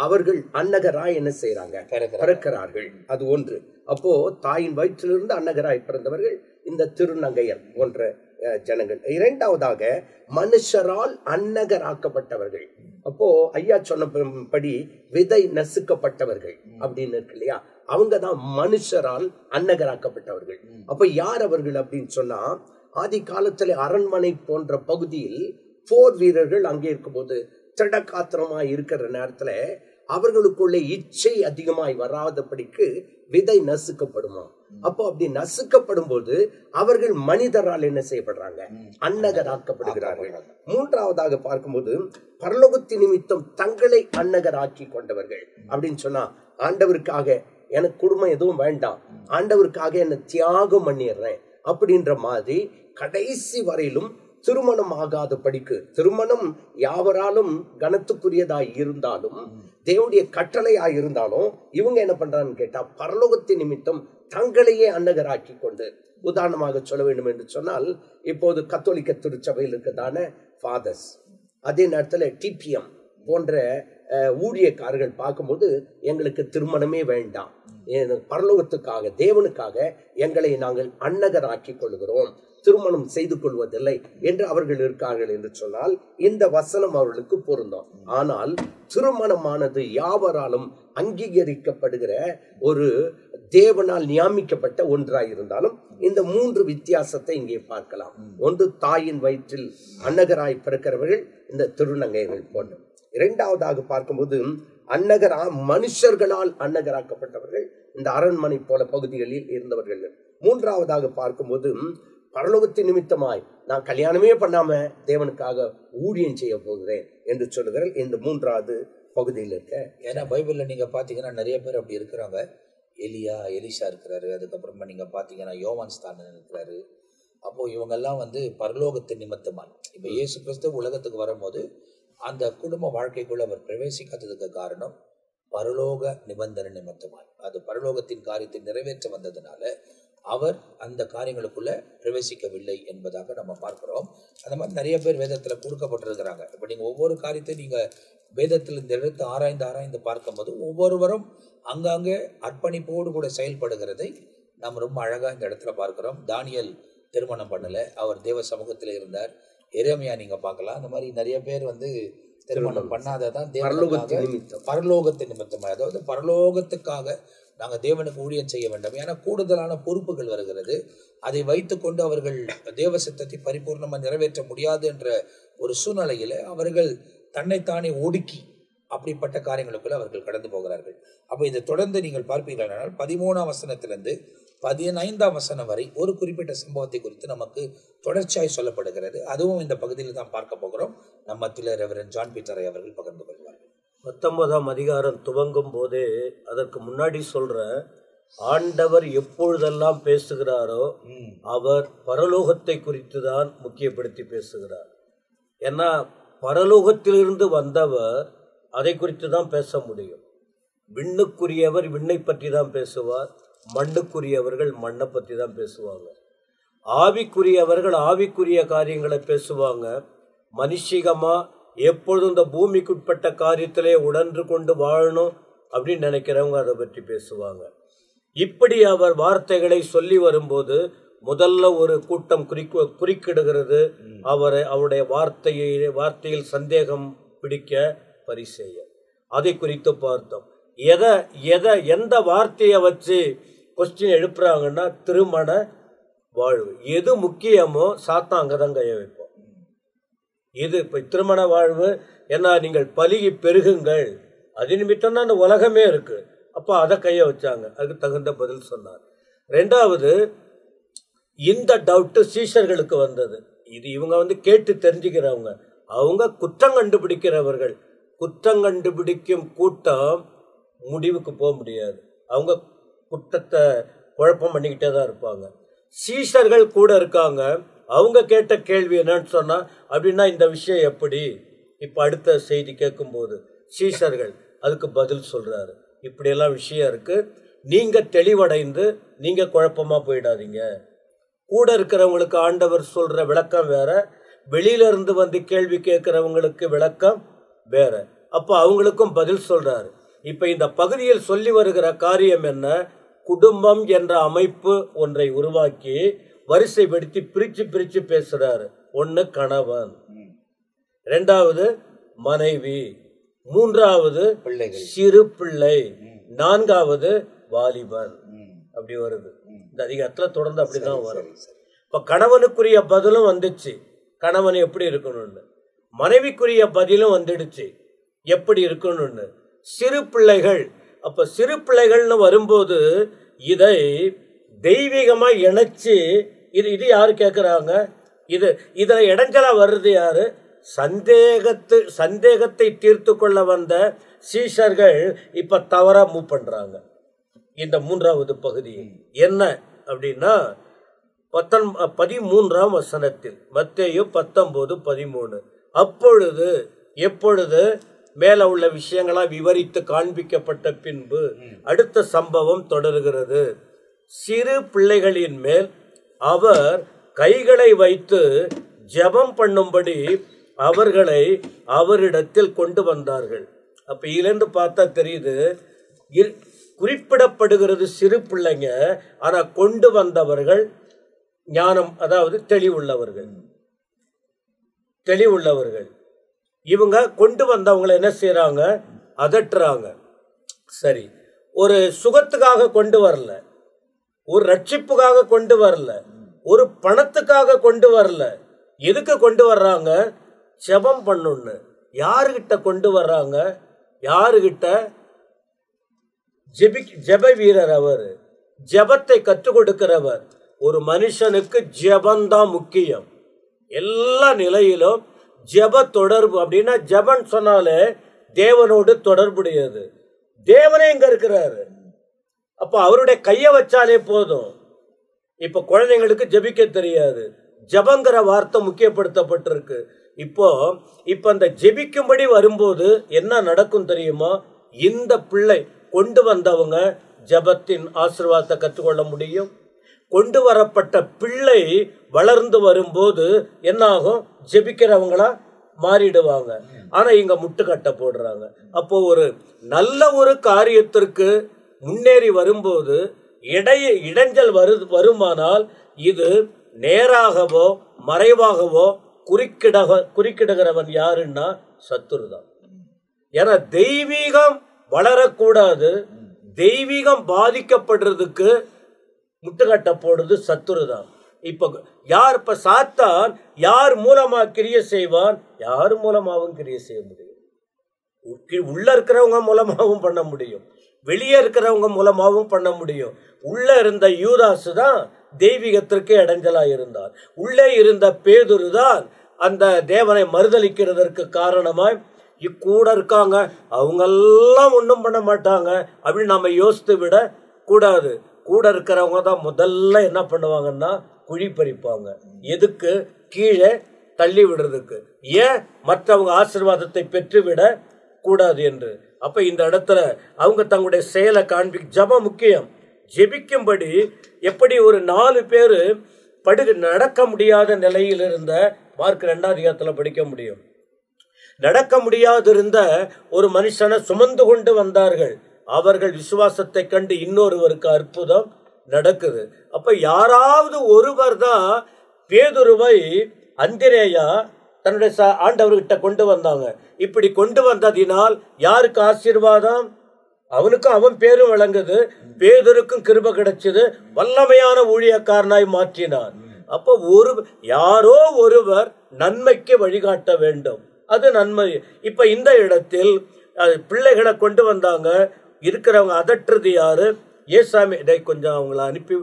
அவர்கள் அன்னகராய் என்ன செய்யறாங்க, பிறக்கிறார்கள். அது ஒன்று. அப்போ தாயின் வயிற்றிலிருந்து அன்னகராய் பிறந்தவர்கள் இந்த திருநங்கையர் போன்ற ஜனங்கள். 2வதாக மனுஷரால் அன்னகராக்கப்பட்டவர்கள். அப்போ ஐயா சொன்னபடி விதை நசுக்கப்பட்டவர்கள் அப்படின்னு இருக்கு இல்லையா, அவங்கதான் மனுஷரால் அன்னகராக்கப்பட்டவர்கள். அப்ப யார் அவர்கள் அப்படின்னு சொன்னா, ஆதி காலத்துல அரண்மனை போன்ற பகுதியில் போர் வீரர்கள் அங்கே இருக்கும்போது திடகாத்திரமாய் இருக்கிற நேரத்துல அவர்களுக்குள்ளே இச்சை அதிகமாய் வராதபடிக்கு விதை நசுக்கப்படுமா. அப்போ அப்படி நசுக்கப்படும் போது அவர்கள் மனிதரால் என்ன செய்யப்படுறாங்க, அன்னகராக்கப்படுகிறார்கள். 3வதாக பார்க்கும்போது பரலோகத்தின் நிமித்தம் தங்களை அன்னகராக்கி கொண்டவர்கள் அப்படின்னு சொன்னா, ஆண்டவருக்காக எனக்கு குடும்பம் எதுவும் வேண்டாம், ஆண்டவருக்காக என்ன தியாகம் பண்ணிடுறேன் அப்படின்ற மாதிரி கடைசி வரையிலும் திருமணம் ஆகாத படிக்கு, திருமணம் யாவராலும் கனத்துக்குரியதாய் இருந்தாலும் தேவனுடைய கட்டளையாய் இருந்தாலும் இவங்க என்ன பண்றான்னு கேட்டா, பரலோகத்தின் நிமித்தம் தங்களையே அன்னகராக்கி கொண்டு. உதாரணமாக சொல்ல வேண்டும் என்று சொன்னால், இப்போது கத்தோலிக்க திருச்சபையில் இருக்கிறதான ஃபாதர்ஸ், அதே நேரத்தில் டிபிஎம் போன்ற ஊழியக்காரர்கள் பார்க்கும்போது எங்களுக்கு திருமணமே வேண்டாம், பரலோகத்துக்காக தேவனுக்காக எங்களை நாங்கள் அன்னகராக்கி கொள்கிறோம், திருமணம் செய்து கொள்வதில்லை என்று அவர்கள் இருக்கார்கள் என்று சொன்னால் இந்த வசனம் அவர்களுக்கு பொருந்தும். ஆனால் திருமணமானது யாவராலும் அங்கீகரிக்கப்படுகிற ஒரு தேவனால் நியமிக்கப்பட்ட ஒன்றாய் இருந்தாலும் இந்த 3 வித்தியாசத்தை இங்கே பார்க்கலாம். ஒன்று, தாயின் வயிற்றில் அன்னகராய் பிறக்கிறவர்கள் இந்த திருநங்கைகள் போன்ற. 2வதாக பார்க்கும்போது மனுஷர்களால் அன்னகராக்கப்பட்டவர்கள் இந்த அரண்மனை போல பகுதிகளில் இருந்தவர்கள். 3வதாக பார்க்கும்போது பரலோகத்தின் நிமித்தமாய் நான் கல்யாணமே பண்ணாம தேவனுக்காக ஊழியம் செய்ய போகிறேன் என்று சொல்லுகிற இந்த 3வது பகுதியில் இருக்க. ஏன்னா பைபிள்ல நீங்க பாத்தீங்கன்னா நிறைய பேர் அப்படி இருக்கிறாங்க. எலிஷா இருக்கிறாரு, அதுக்கப்புறமா நீங்க பாத்தீங்கன்னா யோவான் ஸ்தானன் இருக்கிறாரு. அப்போ இவங்கெல்லாம் பரலோகத்தின் நிமித்தமாய், இப்ப இயேசு கிறிஸ்து உலகத்துக்கு வரும்போது அந்த குடும்ப வாழ்க்கைக்குள்ள அவர் பிரவேசிக்காததுக்கு காரணம் பரலோக நிபந்தனை நிமித்தமாய், அது பரலோகத்தின் காரியத்தை நிறைவேற்ற வந்ததுனால அவர் அந்த காரியங்களுக்குள்ள பிரவேசிக்கவில்லை என்பதாக நம்ம பார்க்கிறோம். அந்த மாதிரி நிறைய பேர் வேதத்துல கொடுக்கப்பட்டிருக்கிறாங்க. இப்ப நீங்க ஒவ்வொரு காரியத்தையும் நீங்க வேதத்தில் இந்த இடத்தை ஆராய்ந்து பார்க்கும்போது ஒவ்வொருவரும் அங்கங்கே அர்ப்பணிப்போடு கூட செயல்படுகிறதை நாம் ரொம்ப அழகா இந்த இடத்துல பார்க்கிறோம். தானியல் திருமணம் பண்ணல. அவர் தேவ சமூகத்தில் இருந்தார். எரேமியா நீங்க பார்க்கலாம். அந்த மாதிரி நிறைய பேர் வந்து திருமணம் பண்ணாததான் பரலோகத்தின் நிமித்தமாக, அதாவது பரலோகத்துக்காக நாங்கள் தேவனுக்கு ஊழியம் செய்ய வேண்டும். ஏன்னா கூடுதலான பொறுப்புகள் வருகிறது. அதை வைத்துக்கொண்டு அவர்கள் தேவ சித்தத்தை பரிபூர்ணமாக நிறைவேற்ற முடியாது என்ற ஒரு சூழ்நிலையில் அவர்கள் தன்னைத்தானே ஒடுக்கி அப்படிப்பட்ட காரியங்களுக்குள்ள அவர்கள் கடந்து போகிறார்கள். அப்போ இதை தொடர்ந்து நீங்கள் பார்ப்பீர்களானால் 13ஆம் வசனத்திலிருந்து 15ஆம் வசனம் வரை ஒரு குறிப்பிட்ட சம்பவத்தை குறித்து நமக்கு தொடர்ச்சியாய் சொல்லப்படுகிறது. அதுவும் இந்த பகுதியில் தான் பார்க்க போகிறோம். நம்மத்தில் ரெவரண்ட் ஜான் பீட்டரை அவர்கள் பகிர்ந்து கொள்வார்கள். 19ஆம் அதிகாரம் துவங்கும் போதே அதற்கு முன்னாடி சொல்ற ஆண்டவர் எப்பொழுதெல்லாம் பேசுகிறாரோ அவர் பரலோகத்தை குறித்து தான் முக்கியப்படுத்தி பேசுகிறார். ஏன்னா பரலோகத்திலிருந்து வந்தவர் அதை குறித்து தான் பேச முடியும். விண்ணுக்குரியவர் விண்ணை பற்றி தான் பேசுவார், மண்ணுக்குரியவர்கள் மண்ணை பற்றி தான் பேசுவாங்க. ஆவிக்குரியவர்கள் ஆவிக்குரிய காரியங்களை பேசுவாங்க. மனுஷிகமா எப்பொழுதும் இந்த பூமிக்குட்பட்ட காரியத்திலே உடன்று கொண்டு வாழணும் அப்படின்னு நினைக்கிறவங்க அதை பற்றி பேசுவாங்க. இப்படி அவர் வார்த்தைகளை சொல்லி வரும்போது முதல்ல ஒரு கூட்டம் குறுக்கிடுகிறது. அவருடைய வார்த்தையில் சந்தேகம் பிடிக்க பரிசேயர். அதை குறித்து பார்த்தோம். எந்த வார்த்தையை வச்சு கொஸ்டின் எழுப்புறாங்கன்னா திருமண வாழ்வு எது முக்கியமோ சாத்தான் அங்கதான் கைய வைப்போம். இது இப்ப திருமண வாழ்வு என்ன, நீங்கள் பலுகி பெருகுங்கள், அது நிமித்தம் தான் உலகமே இருக்கு. அப்ப அதை கைய வச்சாங்க. அதுக்கு தகுந்த பதில் சொன்னார். ரெண்டாவது, இந்த டவுட் சீஷர்களுக்கு வந்தது. இது இவங்க வந்து கேட்டு தெரிஞ்சுக்கிறவங்க, அவங்க குற்றம் கண்டுபிடிக்கிறவர்கள். குற்றம் கண்டுபிடிக்கும் கூட்டம் முடிவுக்கு போக முடியாது. அவங்க குற்றத்தை குழப்பம் பண்ணிக்கிட்டே தான் இருப்பாங்க. சீஷர்கள் கூட இருக்காங்க. அவங்க கேட்ட கேள்வி என்னன்னு சொன்னா, அப்படின்னா இந்த விஷயம் எப்படி? இப்ப அடுத்த செய்தி கேட்கும்போது சீஷர்கள் அதுக்கு பதில் சொல்றாரு. இப்படியெல்லாம் விஷயம் இருக்கு, நீங்க தெளிவடைந்து நீங்க குழப்பமா போயிடாதீங்க. கூட இருக்கிறவங்களுக்கு ஆண்டவர் சொல்ற விளக்கம் வேற, வெளியில இருந்து வந்து கேள்வி கேட்கிறவங்களுக்கு விளக்கம் வேற. அப்ப அவங்களுக்கும் பதில் சொல்றாரு. இப்ப இந்த பகுதியில் சொல்லி வருகிற காரியம் என்ன? குடும்பம் என்ற அமைப்பு ஒன்றை உருவாக்கி வரிசைப்படுத்தி பிரிச்சு பேசுறாரு. ஒன்னு கணவன், இரண்டாவது மனைவி, மூன்றாவது சிறு பிள்ளை, நான்காவது வாலிபன். அப்படி வருது இந்த அதிகாரத்துல. தொடர்ந்து அப்படிதான் வரும். இப்ப கணவனுக்குரிய பதிலும் வந்துச்சு, கணவன் எப்படி இருக்கணும்னு. மனைவிக்குரிய பதிலும் வந்துடுச்சு, எப்படி இருக்கணும்னு. சிறு பிள்ளைகள், அப்ப சிறு பிள்ளைகள்னு வரும்போது இதை தெய்வீகமா இணைச்சு இது யாரு கேட்கிறாங்க? இதுல இடைஞ்சலா வருது யாரு? சந்தேகத்தை தீர்த்து கொள்ள வந்த சீஷர்கள் இப்ப தவறா மூவ் பண்றாங்க. இந்த மூன்றாவது பகுதி என்ன அப்படின்னா 13ஆம் வசனத்தில், மத்தேயு 19:13, அப்பொழுது எப்பொழுது மேல உள்ள விஷயங்களா விவரித்து காண்பிக்கப்பட்ட பின்பு அடுத்த சம்பவம் தொடர்கிறது. சிறு பிள்ளைகளின் மேல் அவர் கைகளை வைத்து ஜெபம் பண்ணும்படி அவர்களை அவரிடத்தில் கொண்டு வந்தார்கள். அப்ப இதிலிருந்து பார்த்தா தெரியுது, குறிப்பிடப்படுகிறது சிறு பிள்ளைங்க, ஆனா கொண்டு வந்தவர்கள் ஞானம், அதாவது தெளிவுள்ளவர்கள். இவங்க கொண்டு வந்தவங்களை என்ன செய்யறாங்க? அதட்டுறாங்க. சரி, ஒரு சுகத்துக்காக கொண்டு வரல, ஒரு ரட்சிப்புக்காக கொண்டு வரல, ஒரு பணத்துக்காக கொண்டு வரல. எதுக்கு கொண்டு வர்றாங்க? ஜெபம் பண்ணுன்னு. யாருகிட்ட கொண்டு வர்றாங்க? யாருகிட்ட? ஜெப வீரர் அவர், ஜெபத்தை கற்றுக் கொடுக்கிறவர். ஒரு மனுஷனுக்கு ஜெபந்தான் முக்கியம். எல்லா நிலையிலும் ஜெப தொடர்பு. அப்படின்னா ஜெபன் சொன்னாலே தேவனோடு தொடர்புடையது. தேவனே எங்க இருக்கிறாரு? அப்ப அவருடைய கைய வச்சாலே போதும். இப்ப குழந்தைங்களுக்கு ஜெபிக்க தெரியாது, ஜெபங்கிற வார்த்தை முக்கியப்படுத்தப்பட்டிருக்கு. இப்ப அந்த ஜெபிக்கும்படி வரும்போது என்ன நடக்கும் தெரியுமா? இந்த பிள்ளை கொண்டு வந்தவங்க ஜெபத்தின் ஆசீர்வாதத்தை கற்றுக்கொள்ள முடியும். கொண்டு வரப்பட்ட பிள்ளை வளர்ந்து வரும்போது என்ன ஆகும்? ஜெபிக்கிறவங்களா மாறிடுவாங்க. ஆனா இங்க முட்டுக்கட்ட போடுறாங்க. அப்போ ஒரு நல்ல ஒரு காரியத்திற்கு முன்னேறி வரும்போது இடைஞ்சல் வருமானால் இது நேராகவோ மறைவாகவோ குறுக்கிடுகிறவன் யாருன்னா சத்துருதான். ஏன்னா தெய்வீகம் வளரக்கூடாது, தெய்வீகம் பாதிக்கப்படுறதுக்கு முட்டுக்கட்ட போடுறது சத்துருதான். இப்ப சாத்தான் யார் மூலமா கிரியை செய்வான்? யார் மூலமாவும் கிரியை செய்ய முடியும். உள்ள இருக்கிறவங்க மூலமாகவும் பண்ண முடியும், வெளியே இருக்கிறவங்க மூலமாகவும் பண்ண முடியும். உள்ள இருந்த யூதாசு தான் தெய்வீகத்திற்கு இடைஞ்சலா இருந்தார். உள்ளே இருந்த பேதுரு தான் அந்த தேவனை மறுதலிக்கிறதற்கு காரணமாய் கூட இருக்காங்க, அவங்கெல்லாம் ஒன்றும் பண்ண மாட்டாங்க அப்படின்னு நம்ம யோசித்து விட கூடாது. கூட இருக்கிறவங்க தான் முதல்ல என்ன பண்ணுவாங்கன்னா குழி பறிப்பாங்க. எதுக்கு? கீழே தள்ளி விடுறதுக்கு. ஏன்? மற்றவங்க ஆசீர்வாதத்தை பெற்றுவிட கூடாது என்று. அப்ப இந்த இடத்துல அவங்க தங்களுடைய செயலை ஜெபம் முக்கியம். ஜெபிக்கும்படி எப்படி ஒரு 4 பேரு நடக்க முடியாத நிலையில் இருந்த மார்க் 2ஆம் அதிகாரத்துல படிக்க முடியும். நடக்க முடியாதிருந்த ஒரு மனுஷனை சுமந்து கொண்டு வந்தார்கள். அவர்கள் விசுவாசத்தை கண்டு இன்னொருவருக்கு அற்புதம் நடக்குது. அப்ப யாராவது ஒருவர் தான் பேதுருவை அந்திரேயா தன்னுடைய ஆண்டவர்கிட்ட கொண்டு வந்தாங்க. இப்படி கொண்டு வந்ததினால் யாருக்கு ஆசீர்வாதம்? அவனுக்கும் அவன் பேரும் விளங்குது, பேதுருக்கும் கிருபை கிடைச்சது, வல்லமையான ஊழியக்காரனாய் மாற்றினான். அப்போ யாரோ ஒருவர் நன்மைக்கு வழிகாட்ட வேண்டும், அது நன்மை. இப்ப இந்த இடத்தில் பிள்ளைகளை கொண்டு வந்தாங்க. இருக்கிறவங்க அதட்டுறது யாரு? ஏசாமி. இதை கொஞ்சம் அவங்கள அனுப்பி,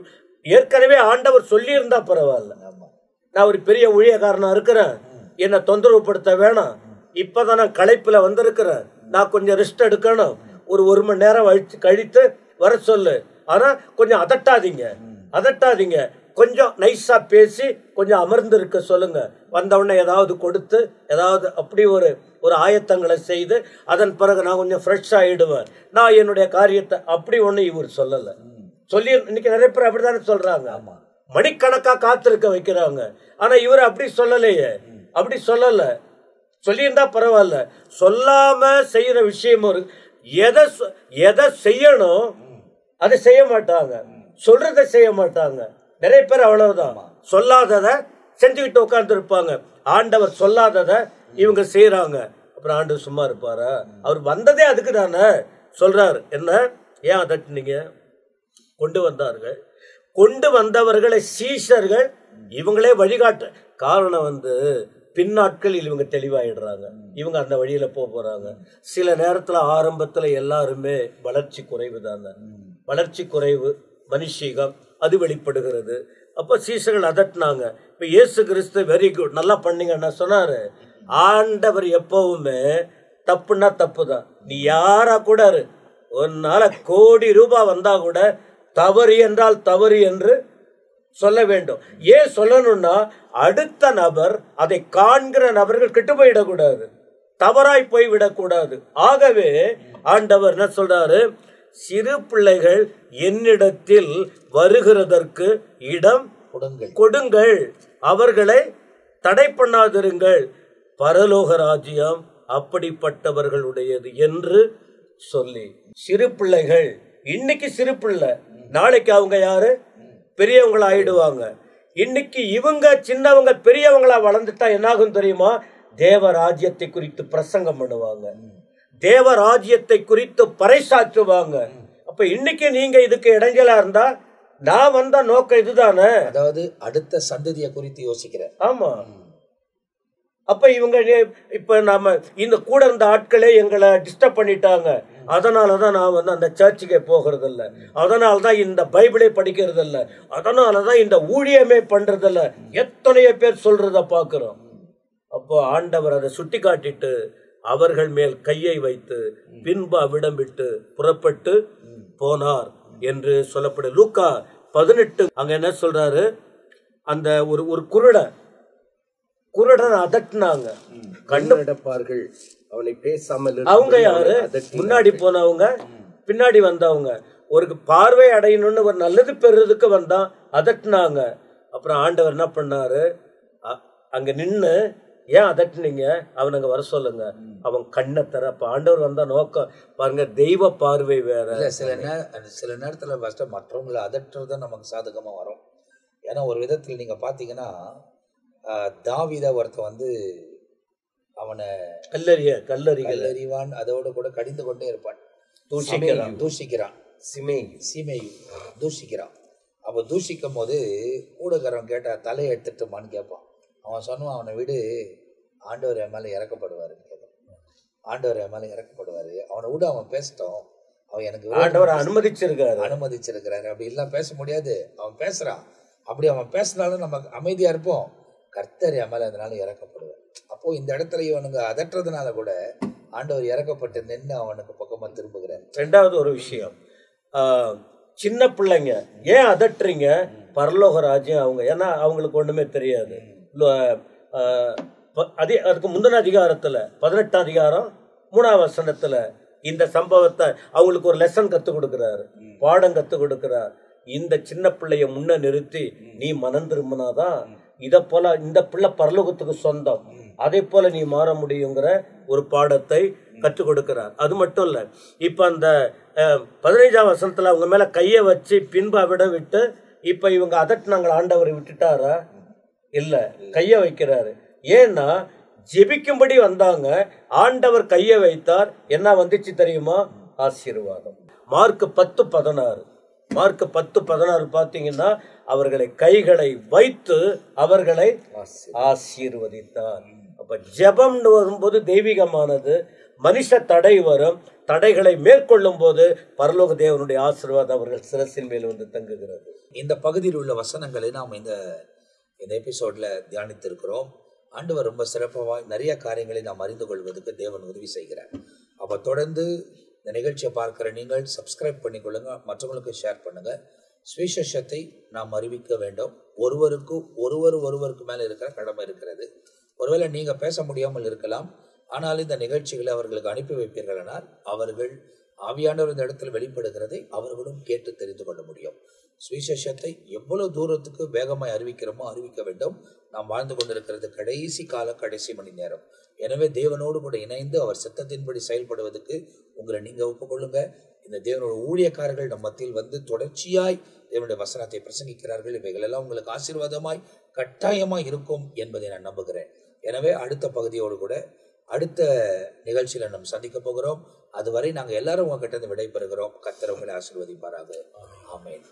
ஏற்கனவே ஆண்டவர் சொல்லி இருந்தா பரவாயில்ல, நான் ஒரு பெரிய ஊழியக்காரனா இருக்கிறேன், என்னை தொந்தரவு படுத்த வேணாம், இப்பதான் நான் களைப்புல வந்திருக்கிறேன், நான் கொஞ்சம் ரெஸ்ட் எடுக்கணும், ஒரு 1 மணி நேரம் கழித்து வர சொல்லு. ஆனா கொஞ்சம் அதட்டாதீங்க, கொஞ்சம் நைஸா பேசி கொஞ்சம் அமர்ந்து இருக்க சொல்லுங்க. வந்தவுடனே ஏதாவது கொடுத்து ஏதாவது அப்படி ஒரு ஆயத்தங்களை செய்து அதன் பிறகு நான் கொஞ்சம் ஃப்ரெஷ் ஆயிடுவேன், நான் என்னுடைய காரியத்தை அப்படி ஒண்ணு இவர் சொல்லல. சொல்லி இன்னைக்கு நிறைய பேர் அப்படித்தானே சொல்றாங்க, மணிக்கணக்கா காத்திருக்க வைக்கிறாங்க. ஆனா இவர் அப்படி சொல்லலையே, அப்படி சொல்லல. சொல்லியிருந்தா பரவாயில்ல, சொல்லாம செய்யற விஷயம் எதை செய்யணும் அதை செய்ய மாட்டாங்க, சொல்றதை செய்ய மாட்டாங்க. நிறைய பேர் அவ்வளவுதான், சொல்லாததை செஞ்சுக்கிட்டு உட்கார்ந்து இருப்பாங்க. ஆண்டவர் சொல்லாததை இவங்க செய்யறாங்க. அப்புறம் ஆண்டவர் சும்மா இருப்பாரா? அவர் வந்ததே அதுக்கு தானே சொல்றாரு. என்ன? ஏன் அதட்டுனீங்க? கொண்டு வந்தார்கள், கொண்டு வந்தவர்களை சீஷர்கள் இவங்களே வழிகாட்ட. காரணம் பின்னாட்களில் இவங்க தெளிவாயிடுறாங்க, இவங்க அந்த வழியில போறாங்க. சில நேரத்துல ஆரம்பத்துல எல்லாருமே வளர்ச்சி குறைவு தானே, வளர்ச்சி குறைவு, மனுஷீகம் அது வெளிப்படுகிறது. அப்ப சீசர்கள் அதட்டினாங்க. இப்ப இயேசு கிறிஸ்து வெரி குட், நல்லா பண்ணீங்கன்னா சொன்னாரு. ஆண்டவர் எப்பவுமே தப்புன்னா தப்புதான். நீ யாரா கூட உன்னால கோடி ரூபாய் வந்தா கூட தவறு என்றால் தவறு என்று சொல்ல வேண்டும். ஏன் சொல்லணும்னா அடுத்த நபர், அதை காண்கிற நபர்கள் கெட்டு போயிடக்கூடாது, தவறாய் போய்விடக்கூடாது. ஆகவே ஆண்டவர் என்ன சொல்றாரு? சிறு பிள்ளைகள் என்னிடத்தில் வருகிறதற்கு இடம் கொடுங்கள், அவர்களை தடை பண்ணாதிருங்கள், பரலோக ராஜ்யம் அப்படிப்பட்டவர்களுடையது என்று சொல்லி. சிறு பிள்ளைகள், இன்னைக்கு சிறு பிள்ளை, நாளைக்கு அவங்க யாரு? பெரியவங்களா ஆயிடுவாங்க. இன்னைக்கு இவங்க சின்னவங்க பெரியவங்களா வளர்ந்துட்டா என்னாகும் தெரியுமா? தேவ ராஜ்யத்தை குறித்து பிரசங்கம் பண்ணுவாங்க, தேவ ராஜ்யத்தை குறித்து பறைசாற்றுவாங்க. அப்ப இன்னைக்கு நீங்க இதுக்கு இடைஞ்சலா இருந்தா, நான் வந்த நோக்கம் இதுதானே, அதாவது அடுத்த சந்ததியை குறித்து யோசிக்கிறேன். ஆமா. அப்ப இவங்க இப்ப நாம இந்த கூட இருந்த ஆட்களே எங்களை டிஸ்டர்ப் பண்ணிட்டாங்க, அதனாலதான் நான் அந்த சர்ச்சுக்கே போகிறது இல்லை, அதனாலதான் இந்த பைபிளை படிக்கிறது இல்லை, அதனாலதான் இந்த ஊழியமே பண்றது இல்லை, எத்தனையோ பேர் சொல்றத பாக்குறோம். அப்போ ஆண்டவர் அதை சுட்டி காட்டிட்டு அவர்கள் மேல் கையை வைத்து பின்பு அவ்விடம் விட்டு புறப்பட்டு போனார் என்று சொல்லப்படும். லூக்கா 18 அங்க என்ன சொல்றாரு? அந்த ஒரு குருடன் அதட்டினாங்க, கண்ணடப்பார்கள், அவனை பேசாமல். அவங்க யாரு? முன்னாடி போனவங்க, பின்னாடி வந்தவங்க. ஒரு பார்வை அடையணும்னு ஒரு நல்லது பெறுறதுக்கு வந்தான், அதட்டினாங்க. அப்புறம் ஆண்டவர் என்ன பண்ணாரு? அங்க நின்னு, ஏன் அதட்டுனீங்க? அவன் அங்க வர சொல்லுங்க, அவன் கண்ணை தர. அப்ப ஆண்டவர் வந்தா நோக்கம் பாருங்க, தெய்வ பார்வை வேற. சில நேரத்துல மற்றவங்களை அதட்டுறது நமக்கு சாதகமா வரும். ஏன்னா ஒரு விதத்தில் நீங்கள் பார்த்தீங்கன்னா தாவீதை ஒருத்தன் வந்து அவனை கல்லறிவான், அதோடு கூட கடிந்து கொண்டே இருப்பான், தூஷிக்கிறான், சீமையு தூஷிக்கிறான். அப்போ தூஷிக்கும் போது கூடக்காரன் கேட்டா தலையை எடுத்துட்டுமான்னு கேட்பான். அவன் சொன்னான், அவனை விடு, ஆண்டவர் என் மேலே இறக்கப்படுவாருன்னு கேட்பான். ஆண்டவர் என் மேலே இறக்கப்படுவார், அவனை விட, அவன் பேசட்டும், அவன் எனக்கு ஆண்டவர் அனுமதிச்சிருக்கிறாரு. அப்படி எல்லாம் பேச முடியாது, அவன் பேசுறான். அப்படி அவன் பேசினாலும் நம்ம அமைதியா இருப்போம், கர்த்தர் என் மேலே அதனால இறக்கப்படுவார். அப்போ இந்த இடத்துல இவனுங்க அதற்றதுனால கூட ஆண்டவர் இறக்கப்பட்டு நின்று அவனுக்கு பக்கமா திரும்புகிறார். ரெண்டாவது ஒரு விஷயம், சின்ன பிள்ளைங்க ஏன் அதட்டுறீங்க, பரலோக ராஜ்யம் அவங்க, ஏன்னா அவங்களுக்கு ஒண்ணுமே தெரியாது. அதுக்கு முந்தின அதிகாரத்துல 18ஆம் அதிகாரம் 3ஆம் வசனத்துல இந்த சம்பவத்தை அவங்களுக்கு ஒரு லெசன் கற்றுக் கொடுக்கிறாரு, பாடம் கற்றுக் கொடுக்கிறார். இந்த சின்ன பிள்ளைய முன்ன நிறுத்தி நீ மனம் திரும்பினாதான் இதை போல இந்த பிள்ளை பரலோகத்துக்கு சொந்தம், அதே போல நீ மாற முடியுங்கிற ஒரு பாடத்தை கற்றுக் கொடுக்கிறார். அது மட்டும் இல்ல, இப்ப அந்த 15ஆம் வசனத்துல அவங்க மேல கையை வச்சு பின்பு விட விட்டு இப்ப இவங்க அதட்டினாங்களா, ஆண்டவர் விட்டுட்டாரா? இல்ல, கைய வைக்கிறாரு. ஏன்னா ஜெபிக்கும்படி வந்தாங்க, ஆண்டவர் கைய வைத்தார், என்ன வந்துச்சு தெரியுமா? ஆசீர்வாதம். மார்க் 10:16 பாத்தீங்கன்னா அவர்களை கைகளை வைத்து அவர்களை ஆசீர்வதித்தார். அப்ப ஜெபம்னு வரும்போது தெய்வீகமானது, மனுஷ தடை வரும், தடைகளை மேற்கொள்ளும் போது பரலோக தேவனுடைய ஆசீர்வாதம் அவர்கள் சிரசின் மேல் வந்து தங்குகிறது. இந்த பகுதியில் உள்ள வசனங்களை நாம் இந்த எபிசோட்ல தியானித்திருக்கிறோம். ஆண்டவர் ரொம்ப சிறப்பாக நிறைய காரியங்களை நாம் அறிந்து கொள்வதற்கு தேவன் உதவி செய்கிறார். அப்போ தொடர்ந்து இந்த நிகழ்ச்சியை பார்க்குற நீங்கள் சப்ஸ்கிரைப் பண்ணிக்கொள்ளுங்க, மற்றவங்களுக்கு ஷேர் பண்ணுங்க. சுவிசேஷத்தை நாம் அறிவிக்க வேண்டும். ஒருவருக்கு மேலே இருக்கிற கடமை இருக்கிறது. ஒருவேளை நீங்கள் பேச முடியாமல் இருக்கலாம், ஆனால் இந்த நிகழ்ச்சிகளை அவர்களுக்கு அனுப்பி வைப்பீர்களானால் அவர்கள் ஆவியானவர் இந்த இடத்தில் வெளிப்படுகிறதை அவர்களும் கேட்டு தெரிந்து கொள்ள முடியும். சுவிசேஷத்தை எவ்வளவு தூரத்துக்கு வேகமாய் அறிவிக்கிறோமோ அறிவிக்க வேண்டும். நாம் வாழ்ந்து கொண்டிருக்கிறது கடைசி மணி நேரம். எனவே தேவனோடு கூட இணைந்து அவர் சித்தத்தின்படி செயல்படுவதற்கு உங்களை நீங்க ஒப்புக்கொள்ளுங்க. இந்த தேவனோட ஊழியக்காரர்கள் நம் மத்தியில் வந்து தொடர்ச்சியாய் தேவனுடைய வசனத்தை பிரசங்கிக்கிறார்கள். இவைகள் எல்லாம் உங்களுக்கு ஆசீர்வாதமாய் கட்டாயமாய் இருக்கும் என்பதை நான் நம்புகிறேன். எனவே அடுத்த பகுதியோடு கூட அடுத்த நிகழ்ச்சியில நாம் சந்திக்க போகிறோம். அதுவரை நாங்கள் எல்லாரும் உங்ககிட்ட இருந்து விடைபெறுகிறோம். கர்த்தர் உங்களை ஆசீர்வதிப்பாராக. ஆமென்.